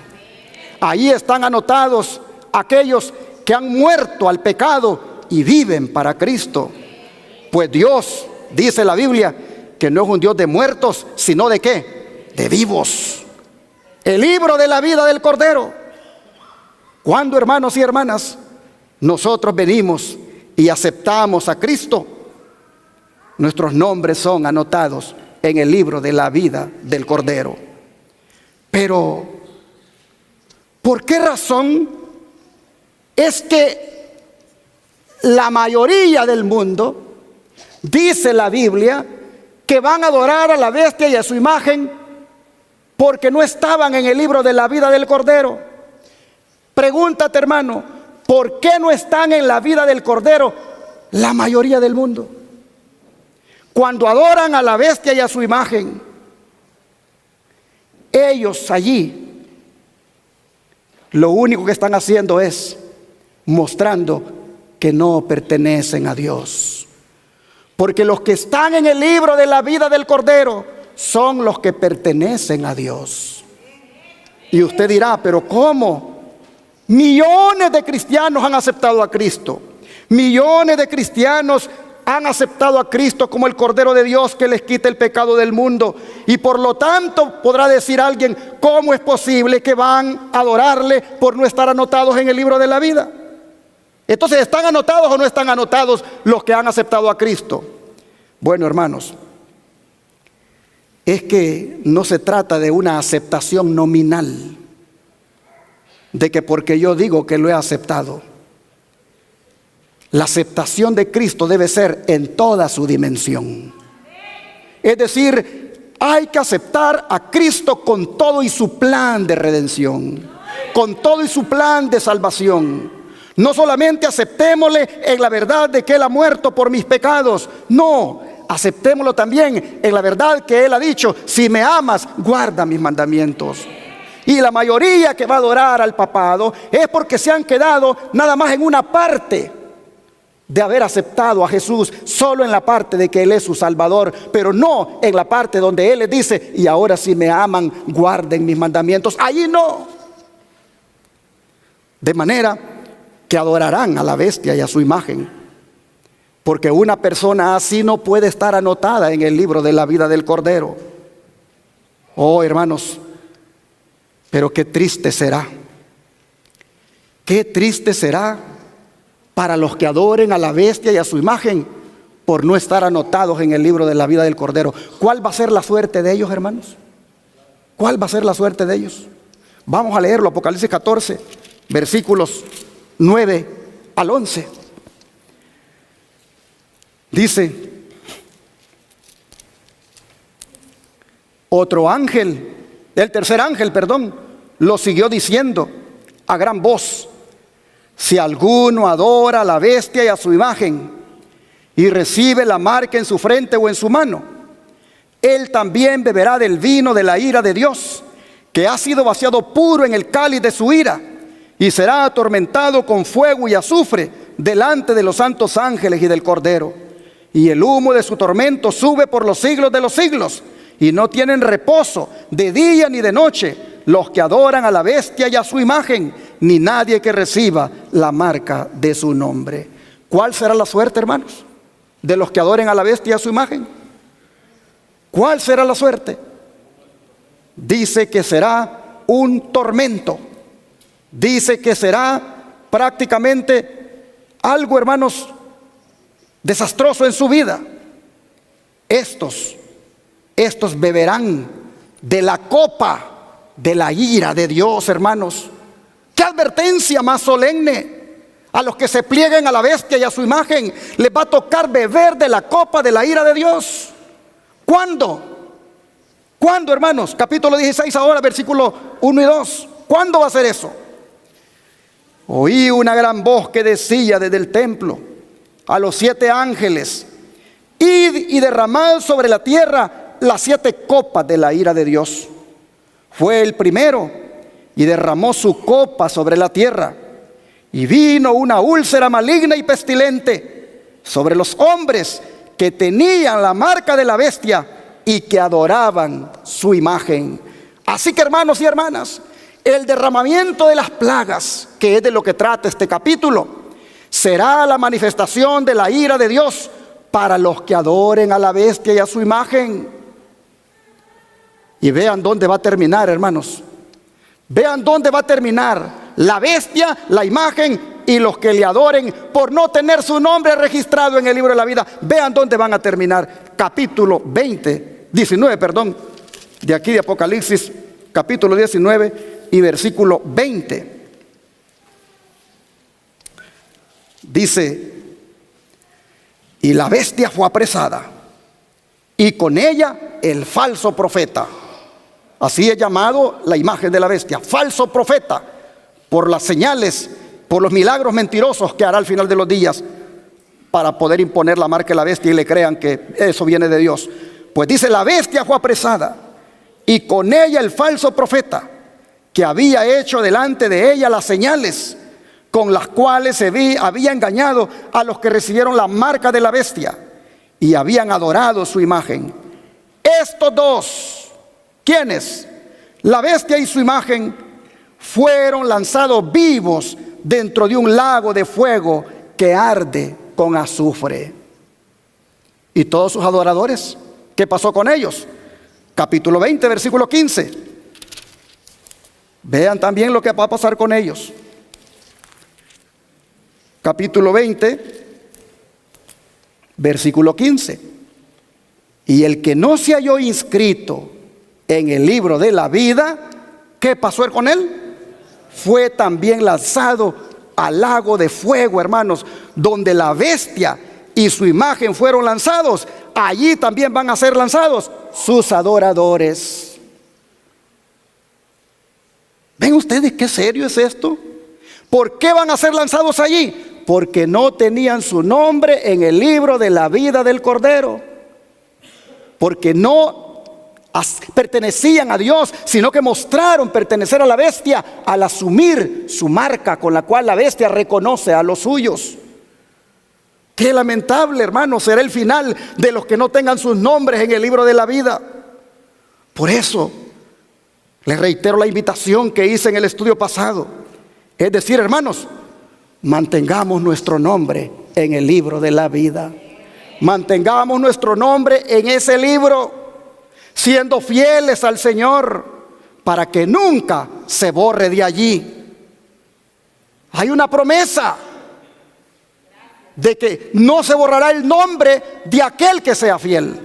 Ahí están anotados aquellos que han muerto al pecado y viven para Cristo. Pues Dios, dice la Biblia, que no es un Dios de muertos, sino de ¿qué? De vivos. El libro de la vida del Cordero. Cuando, hermanos y hermanas, nosotros venimos y aceptamos a Cristo, nuestros nombres son anotados en el libro de la vida del Cordero. Pero, ¿por qué razón es que la mayoría del mundo, dice la Biblia, que van a adorar a la bestia y a su imagen porque no estaban en el libro de la vida del Cordero? Pregúntate, hermano, ¿por qué no están en la vida del Cordero la mayoría del mundo? Cuando adoran a la bestia y a su imagen, ellos allí lo único que están haciendo es mostrando que no pertenecen a Dios. Porque los que están en el libro de la vida del Cordero son los que pertenecen a Dios. Y usted dirá, ¿pero cómo? Millones de cristianos han aceptado a Cristo. Millones de cristianos han aceptado a Cristo como el Cordero de Dios que les quita el pecado del mundo. Y por lo tanto podrá decir alguien: ¿cómo es posible que van a adorarle por no estar anotados en el libro de la vida? Entonces, ¿están anotados o no están anotados los que han aceptado a Cristo? Bueno, hermanos, es que no se trata de una aceptación nominal, de que porque yo digo que lo he aceptado. La aceptación de Cristo debe ser en toda su dimensión. Es decir, hay que aceptar a Cristo con todo y su plan de redención, con todo y su plan de salvación. No solamente aceptémosle en la verdad de que Él ha muerto por mis pecados, no, aceptémoslo también en la verdad que Él ha dicho: si me amas, guarda mis mandamientos. Y la mayoría que va a adorar al papado es porque se han quedado nada más en una parte de haber aceptado a Jesús, solo en la parte de que Él es su Salvador, pero no en la parte donde Él les dice: y ahora si me aman, guarden mis mandamientos. Allí no. De manera que adorarán a la bestia y a su imagen, porque una persona así no puede estar anotada en el libro de la vida del Cordero. Oh, hermanos, pero qué triste será. Qué triste será para los que adoren a la bestia y a su imagen por no estar anotados en el libro de la vida del Cordero. ¿Cuál va a ser la suerte de ellos, hermanos? ¿Cuál va a ser la suerte de ellos? Vamos a leerlo, Apocalipsis 14, versículos 9 al 11. Dice: otro ángel, el tercer ángel, lo siguió diciendo a gran voz: si alguno adora a la bestia y a su imagen y recibe la marca en su frente o en su mano, él también beberá del vino de la ira de Dios, que ha sido vaciado puro en el cáliz de su ira, y será atormentado con fuego y azufre delante de los santos ángeles y del Cordero. Y el humo de su tormento sube por los siglos de los siglos, y no tienen reposo de día ni de noche los que adoran a la bestia y a su imagen, ni nadie que reciba la marca de su nombre. ¿Cuál será la suerte, hermanos, de los que adoren a la bestia y a su imagen? ¿Cuál será la suerte? Dice que será un tormento. Dice que será prácticamente algo, hermanos, desastroso en su vida. Estos beberán de la copa de la ira de Dios, hermanos. ¡Qué advertencia más solemne! A los que se plieguen a la bestia y a su imagen les va a tocar beber de la copa de la ira de Dios. ¿Cuándo? ¿Cuándo, hermanos? Capítulo 16 ahora, versículo 1 y 2. ¿Cuándo va a ser eso? Oí una gran voz que decía desde el templo a los 7 ángeles: id y derramad sobre la tierra las 7 copas de la ira de Dios. Fue el primero y derramó su copa sobre la tierra, y vino una úlcera maligna y pestilente sobre los hombres que tenían la marca de la bestia y que adoraban su imagen. Así que, hermanos y hermanas, el derramamiento de las plagas, que es de lo que trata este capítulo, será la manifestación de la ira de Dios para los que adoren a la bestia y a su imagen. Y vean dónde va a terminar, hermanos. Vean dónde va a terminar la bestia, la imagen y los que le adoren por no tener su nombre registrado en el libro de la vida. Vean dónde van a terminar. Capítulo 19, de aquí de Apocalipsis, capítulo 19 y versículo 20. Dice: y la bestia fue apresada, y con ella el falso profeta. Así es llamado la imagen de la bestia, falso profeta, por las señales, por los milagros mentirosos que hará al final de los días, para poder imponer la marca de la bestia y le crean que eso viene de Dios. Pues dice: la bestia fue apresada, y con ella el falso profeta, que había hecho delante de ella las señales con las cuales había engañado a los que recibieron la marca de la bestia y habían adorado su imagen. Estos dos, ¿quiénes? La bestia y su imagen fueron lanzados vivos dentro de un lago de fuego que arde con azufre. y todos sus adoradores. ¿Qué pasó con ellos? Capítulo 20, versículo 15. Vean también lo que va a pasar con ellos. Capítulo 20, versículo 15. Y el que no se halló inscrito en el libro de la vida, ¿qué pasó con él? Fue también lanzado al lago de fuego, hermanos, donde la bestia y su imagen fueron lanzados. Allí también van a ser lanzados sus adoradores. ¿Ven ustedes qué serio es esto? ¿Por qué van a ser lanzados allí? Porque no tenían su nombre en el libro de la vida del Cordero. Porque no pertenecían a Dios, sino que mostraron pertenecer a la bestia al asumir su marca con la cual la bestia reconoce a los suyos. Qué lamentable, hermanos, será el final de los que no tengan sus nombres en el libro de la vida. Por eso les reitero la invitación que hice en el estudio pasado. Es decir, hermanos, mantengamos nuestro nombre en el libro de la vida. Mantengamos nuestro nombre en ese libro, siendo fieles al Señor, para que nunca se borre de allí. Hay una promesa de que no se borrará el nombre de aquel que sea fiel.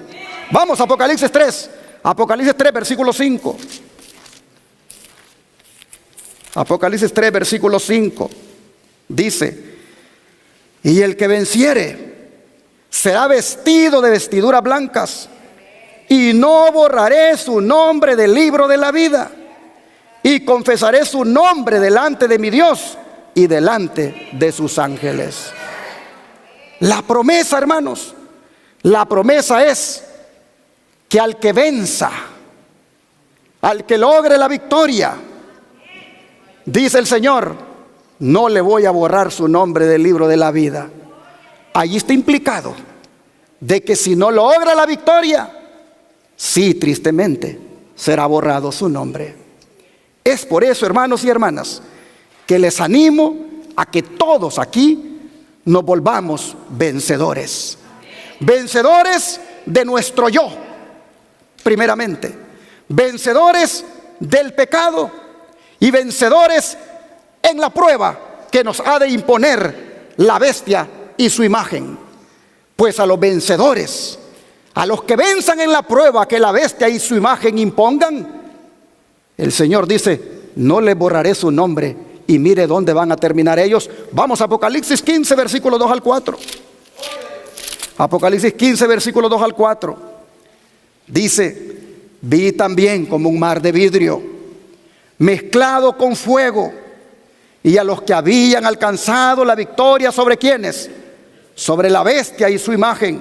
Vamos a Apocalipsis 3. Apocalipsis 3, versículo 5. Apocalipsis 3, versículo 5. Dice: y el que venciere será vestido de vestiduras blancas, y no borraré su nombre del libro de la vida, y confesaré su nombre delante de mi Dios y delante de sus ángeles. La promesa, hermanos, la promesa es que al que venza, al que logre la victoria, dice el Señor, no le voy a borrar su nombre del libro de la vida. Allí está implicado de que si no logra la victoria, sí, tristemente, será borrado su nombre. Es por eso, hermanos y hermanas, que les animo a que todos aquí nos volvamos vencedores. Vencedores de nuestro yo, primeramente. Vencedores del pecado y vencedores en la prueba que nos ha de imponer la bestia y su imagen. Pues a los vencedores, a los que venzan en la prueba que la bestia y su imagen impongan, el Señor dice: no les borraré su nombre. Y mire dónde van a terminar ellos. Vamos a Apocalipsis 15, versículo 2 al 4. Apocalipsis 15, versículo 2 al 4. Dice: vi también como un mar de vidrio mezclado con fuego, y a los que habían alcanzado la victoria, ¿sobre quiénes? Sobre la bestia y su imagen,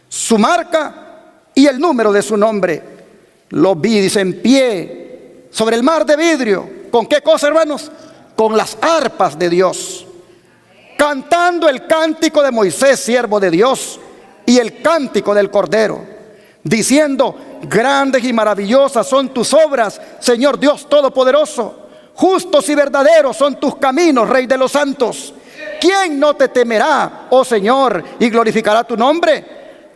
su marca y el número de su nombre. Los vi, dice, en pie sobre el mar de vidrio. ¿Con qué cosa, hermanos? Con las arpas de Dios, cantando el cántico de Moisés, siervo de Dios, y el cántico del Cordero, diciendo: grandes y maravillosas son tus obras, Señor Dios Todopoderoso. Justos y verdaderos son tus caminos, Rey de los santos. ¿Quién no te temerá, oh Señor, y glorificará tu nombre?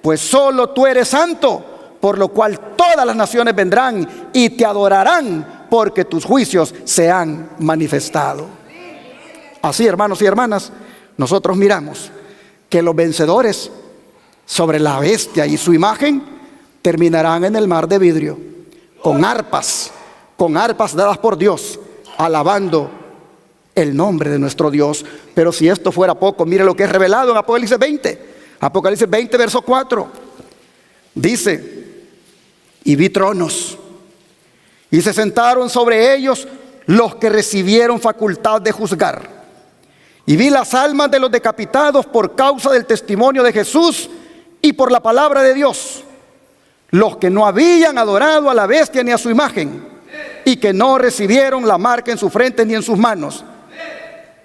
Pues solo tú eres santo, por lo cual todas las naciones vendrán y te adorarán, porque tus juicios se han manifestado. Así, hermanos y hermanas, nosotros miramos que los vencedores sobre la bestia y su imagen terminarán en el mar de vidrio, con arpas dadas por Dios, alabando el nombre de nuestro Dios. Pero si esto fuera poco, mire lo que es revelado en Apocalipsis 20. Apocalipsis 20, verso 4. Dice: y vi tronos, y se sentaron sobre ellos los que recibieron facultad de juzgar. Y vi las almas de los decapitados por causa del testimonio de Jesús y por la palabra de Dios, los que no habían adorado a la bestia ni a su imagen, y que no recibieron la marca en su frente ni en sus manos,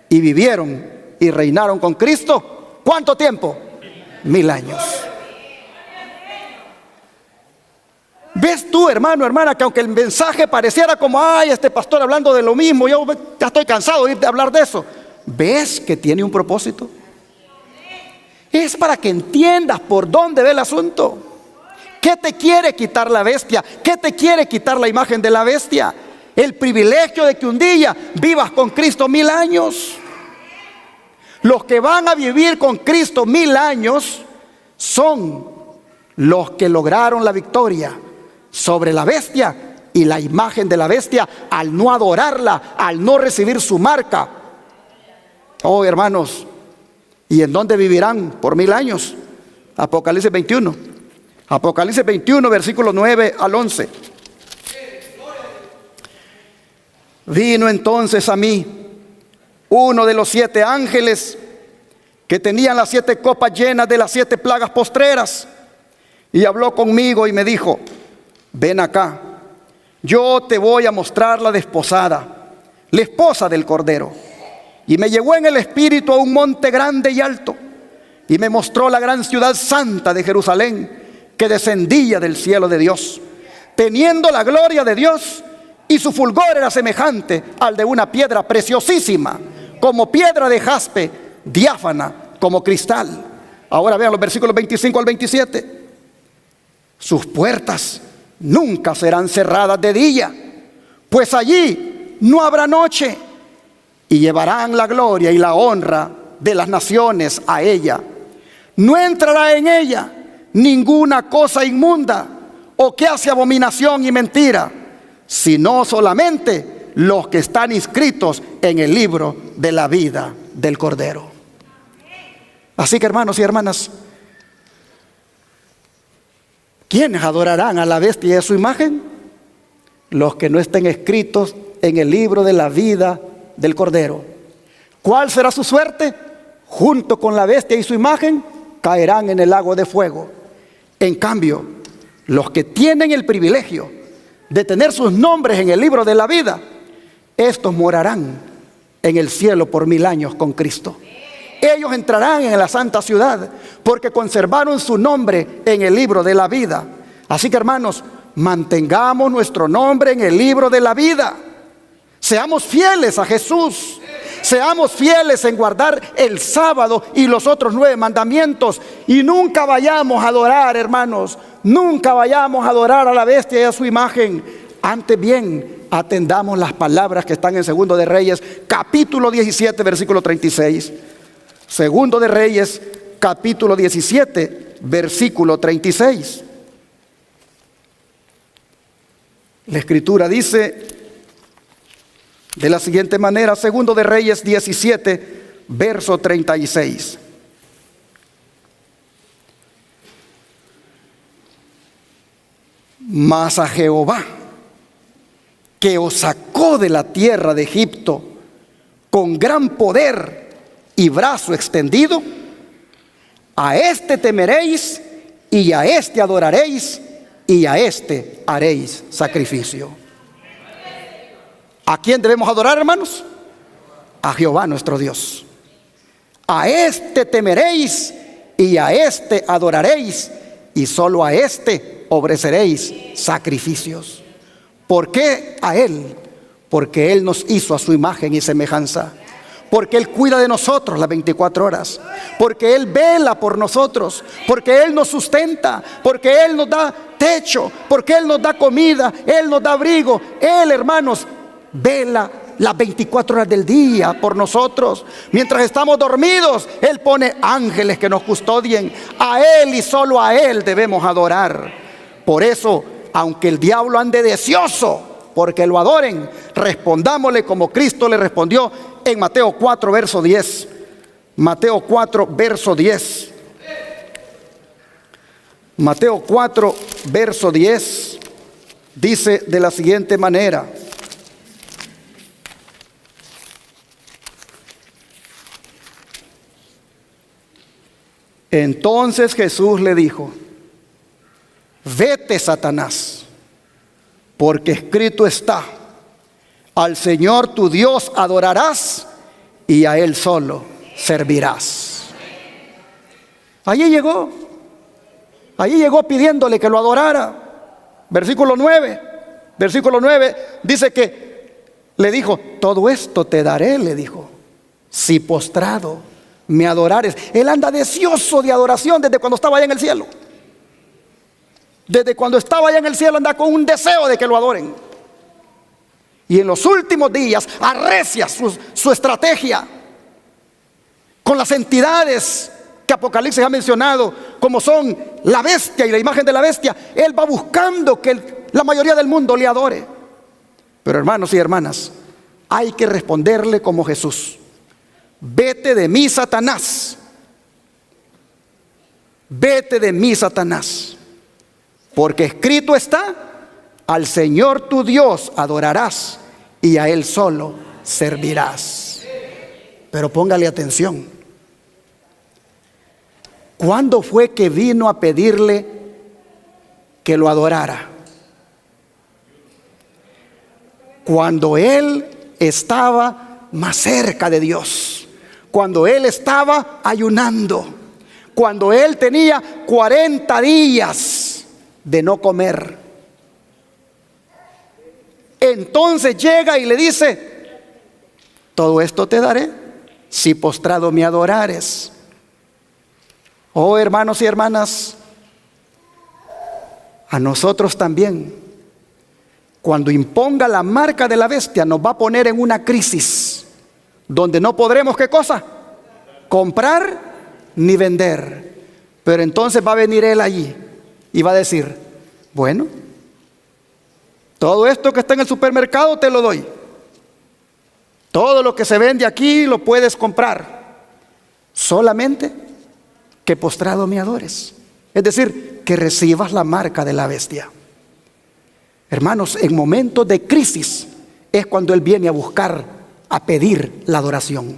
y vivieron y reinaron con Cristo. ¿Cuánto tiempo? 1000 años. ¿Ves tú, hermano, hermana, que aunque el mensaje pareciera como: ay, este pastor hablando de lo mismo, yo ya estoy cansado de hablar de eso? ¿Ves que tiene un propósito? Es para que entiendas por dónde ve el asunto. ¿Qué te quiere quitar la bestia? ¿Qué te quiere quitar la imagen de la bestia? El privilegio de que un día vivas con Cristo 1000 años. Los que van a vivir con Cristo 1000 años son los que lograron la victoria sobre la bestia y la imagen de la bestia al no adorarla, al no recibir su marca. Oh, hermanos, ¿y en dónde vivirán por 1000 años? Apocalipsis 21. Apocalipsis 21, versículos 9 al 11. Vino entonces a mí uno de los 7 ángeles que tenían las 7 copas llenas de las 7 plagas postreras, y habló conmigo y me dijo: ven acá, yo te voy a mostrar la desposada, la esposa del Cordero. Y me llevó en el espíritu a un monte grande y alto, y me mostró la gran ciudad santa de Jerusalén, que descendía del cielo de Dios, teniendo la gloria de Dios, y su fulgor era semejante al de una piedra preciosísima, como piedra de jaspe, diáfana como cristal. Ahora vean los versículos 25 al 27. Sus puertas nunca serán cerradas de día, pues allí no habrá noche, y llevarán la gloria y la honra de las naciones a ella. No entrará en ella ninguna cosa inmunda o que hace abominación y mentira, sino solamente los que están inscritos en el libro de la vida del Cordero. Así que, hermanos y hermanas, ¿quiénes adorarán a la bestia y a su imagen? Los que no estén escritos en el libro de la vida del Cordero. ¿Cuál será su suerte? Junto con la bestia y su imagen, caerán en el lago de fuego. En cambio, los que tienen el privilegio de tener sus nombres en el libro de la vida, estos morarán en el cielo por 1000 años con Cristo. Ellos entrarán en la santa ciudad porque conservaron su nombre en el libro de la vida. Así que, hermanos, mantengamos nuestro nombre en el libro de la vida. Seamos fieles a Jesús. Seamos fieles en guardar el sábado y los otros 9 mandamientos. Y nunca vayamos a adorar, hermanos, nunca vayamos a adorar a la bestia y a su imagen. Antes bien, atendamos las palabras que están en Segundo de Reyes, capítulo 17, versículo 36. Segundo de Reyes, capítulo 17, versículo 36. La Escritura dice de la siguiente manera, Segundo de Reyes 17, verso 36. Mas a Jehová, que os sacó de la tierra de Egipto con gran poder y brazo extendido, a este temeréis y a este adoraréis y a este haréis sacrificio. ¿A quién debemos adorar, hermanos? A Jehová nuestro Dios. A este temeréis y a este adoraréis, y solo a este ofreceréis sacrificios. ¿Por qué a Él? Porque Él nos hizo a su imagen y semejanza. Porque Él cuida de nosotros las 24 horas. Porque Él vela por nosotros. Porque Él nos sustenta. Porque Él nos da techo. Porque Él nos da comida. Él nos da abrigo. Él, hermanos, vela las 24 horas del día por nosotros. Mientras estamos dormidos, Él pone ángeles que nos custodien. A Él y solo a Él debemos adorar. Por eso, aunque el diablo ande deseoso porque lo adoren, respondámosle como Cristo le respondió en Mateo 4, verso 10. Mateo 4, verso 10. Mateo 4, verso 10 dice de la siguiente manera: entonces Jesús le dijo: vete, Satanás, porque escrito está: al Señor tu Dios adorarás y a Él solo servirás. Allí llegó pidiéndole que lo adorara. Versículo 9 dice que le dijo: todo esto te daré, le dijo, si postrado me adorares. Él anda deseoso de adoración desde cuando estaba allá en el cielo. Desde cuando estaba allá en el cielo anda con un deseo de que lo adoren. Y en los últimos días arrecia su estrategia con las entidades que Apocalipsis ha mencionado, como son la bestia y la imagen de la bestia. Él va buscando que la mayoría del mundo le adore. Pero hermanos y hermanas, hay que responderle como Jesús: vete de mí, Satanás. Vete de mí, Satanás. Porque escrito está: al Señor tu Dios adorarás y a Él solo servirás. Pero póngale atención. ¿Cuándo fue que vino a pedirle que lo adorara? Cuando él estaba más cerca de Dios, cuando él estaba ayunando, cuando él tenía 40 días de no comer. Entonces llega y le dice: todo esto te daré si postrado me adorares. Oh, hermanos y hermanas, a nosotros también, cuando imponga la marca de la bestia, nos va a poner en una crisis donde no podremos, ¿qué cosa? Comprar ni vender. Pero entonces va a venir él allí y va a decir: bueno, todo esto que está en el supermercado te lo doy. Todo lo que se vende aquí lo puedes comprar. Solamente que postrado me adores. Es decir, que recibas la marca de la bestia. Hermanos, en momentos de crisis es cuando Él viene a buscar, a pedir la adoración.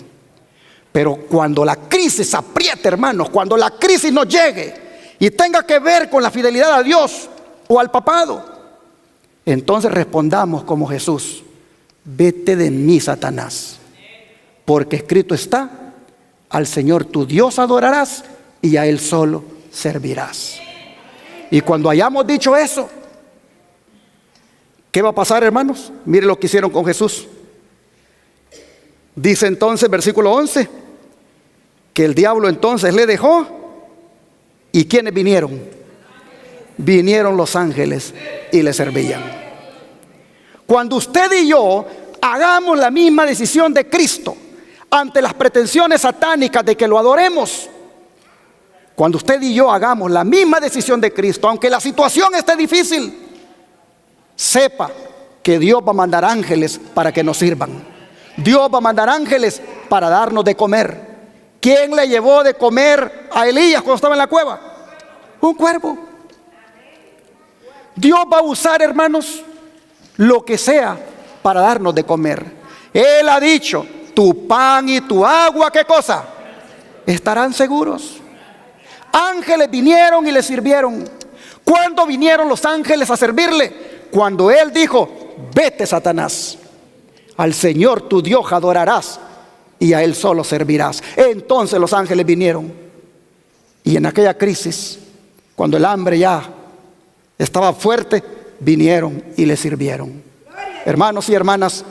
Pero cuando la crisis apriete, hermanos, cuando la crisis nos llegue y tenga que ver con la fidelidad a Dios o al papado, entonces respondamos como Jesús: vete de mí, Satanás, porque escrito está: al Señor tu Dios adorarás y a Él solo servirás. Y cuando hayamos dicho eso, ¿qué va a pasar, hermanos? Mire lo que hicieron con Jesús. Dice entonces, versículo 11, que el diablo entonces le dejó. ¿Y quiénes vinieron? Vinieron los ángeles y le servían. Cuando usted y yo hagamos la misma decisión de Cristo ante las pretensiones satánicas de que lo adoremos, cuando usted y yo hagamos la misma decisión de Cristo, aunque la situación esté difícil, sepa que Dios va a mandar ángeles para que nos sirvan. Dios va a mandar ángeles para darnos de comer. ¿Quién le llevó de comer a Elías cuando estaba en la cueva? Un cuervo. Dios va a usar, hermanos, lo que sea para darnos de comer. Él ha dicho: tu pan y tu agua, ¿qué cosa? Estarán seguros. Ángeles vinieron y le sirvieron. ¿Cuándo vinieron los ángeles a servirle? Cuando Él dijo: vete, Satanás, al Señor tu Dios adorarás y a Él solo servirás. Entonces los ángeles vinieron. Y en aquella crisis, cuando el hambre ya estaba fuerte, vinieron y le sirvieron. Hermanos y hermanas,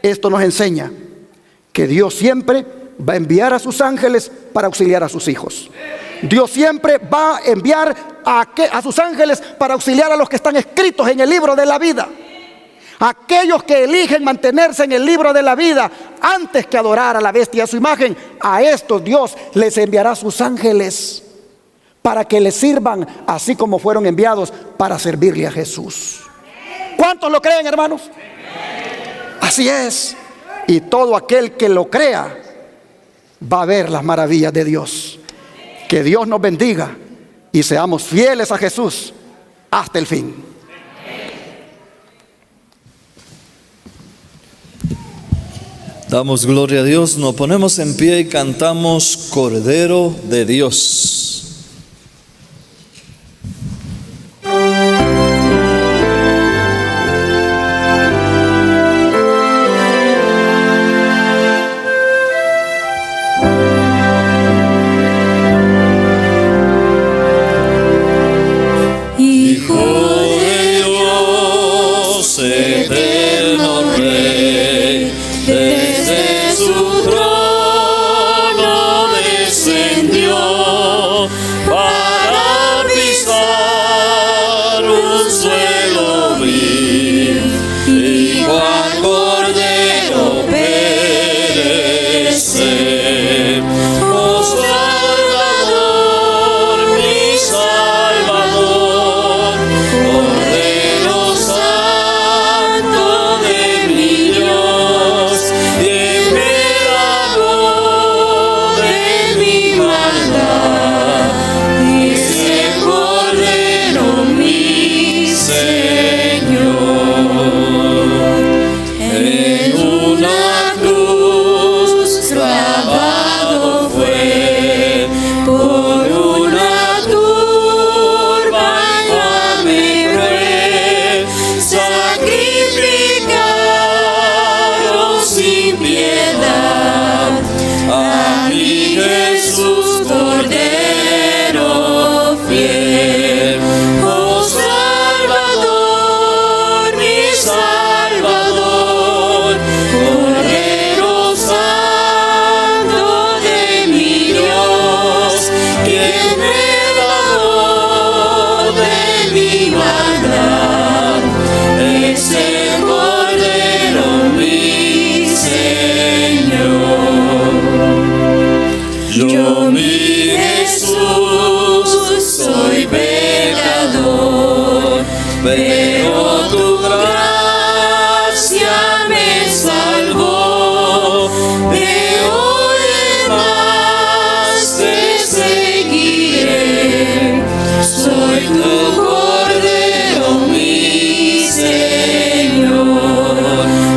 esto nos enseña que Dios siempre va a enviar a sus ángeles para auxiliar a sus hijos. Dios siempre va a enviar a sus ángeles para auxiliar a los que están escritos en el libro de la vida. Aquellos que eligen mantenerse en el libro de la vida antes que adorar a la bestia y a su imagen, a estos Dios les enviará sus ángeles para que les sirvan, así como fueron enviados para servirle a Jesús. ¿Cuántos lo creen, hermanos? Así es. Y todo aquel que lo crea va a ver las maravillas de Dios. Que Dios nos bendiga y seamos fieles a Jesús hasta el fin. Damos gloria a Dios, nos ponemos en pie y cantamos Cordero de Dios. Desde su trono de Oh mi Jesús, soy pecador, pero tu gracia me salvó. De hoy en más te seguiré. Soy tu Cordero, mi Señor.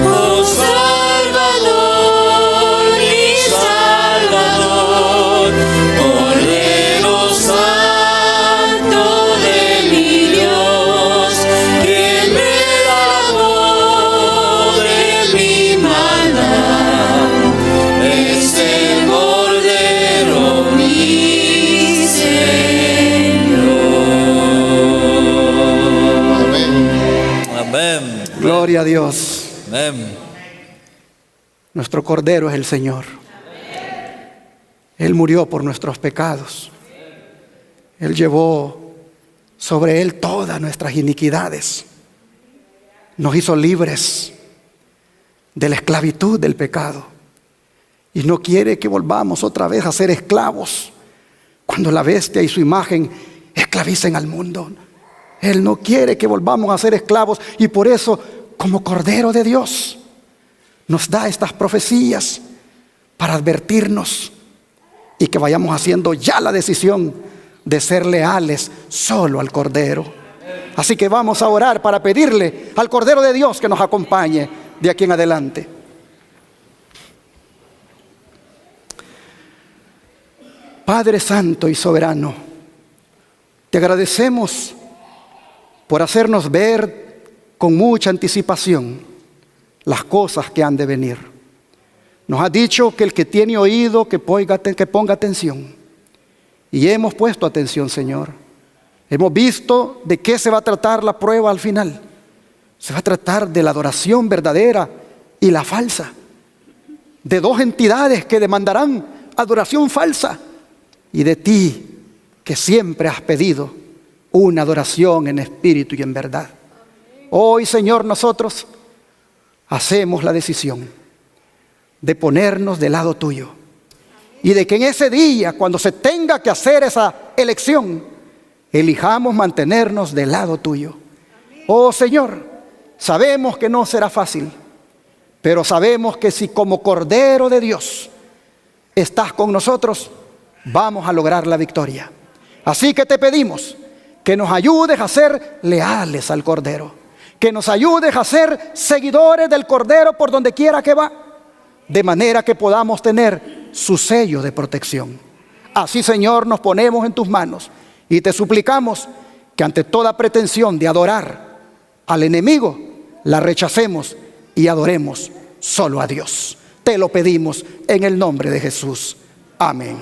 Oh Salvador, mi Salvador, Cordero Santo de mi Dios, que me lavó de mi maldad. Es el Cordero, mi Señor. Amén. Gloria a Dios. Amén. Nuestro Cordero es el Señor. Él murió por nuestros pecados. Él llevó sobre Él todas nuestras iniquidades. Nos hizo libres de la esclavitud del pecado. Y no quiere que volvamos otra vez a ser esclavos cuando la bestia y su imagen esclavicen al mundo. Él no quiere que volvamos a ser esclavos, y por eso, como Cordero de Dios, nos da estas profecías para advertirnos y que vayamos haciendo ya la decisión de ser leales solo al Cordero. Así que vamos a orar para pedirle al Cordero de Dios que nos acompañe de aquí en adelante. Padre Santo y Soberano, te agradecemos por hacernos ver con mucha anticipación las cosas que han de venir. Nos has dicho que el que tiene oído que ponga atención. Y hemos puesto atención, Señor. Hemos visto de qué se va a tratar la prueba al final. Se va a tratar de la adoración verdadera y la falsa. De dos entidades que demandarán adoración falsa. Y de ti, que siempre has pedido una adoración en espíritu y en verdad. Hoy, Señor, nosotros hacemos la decisión de ponernos del lado tuyo. Y de que en ese día, cuando se tenga que hacer esa elección, elijamos mantenernos del lado tuyo. Oh Señor, sabemos que no será fácil, pero sabemos que si como Cordero de Dios estás con nosotros, vamos a lograr la victoria. Así que te pedimos que nos ayudes a ser leales al Cordero, que nos ayudes a ser seguidores del Cordero por donde quiera que va, de manera que podamos tener su sello de protección. Así, Señor, nos ponemos en tus manos y te suplicamos que ante toda pretensión de adorar al enemigo, la rechacemos y adoremos solo a Dios. Te lo pedimos en el nombre de Jesús. Amén.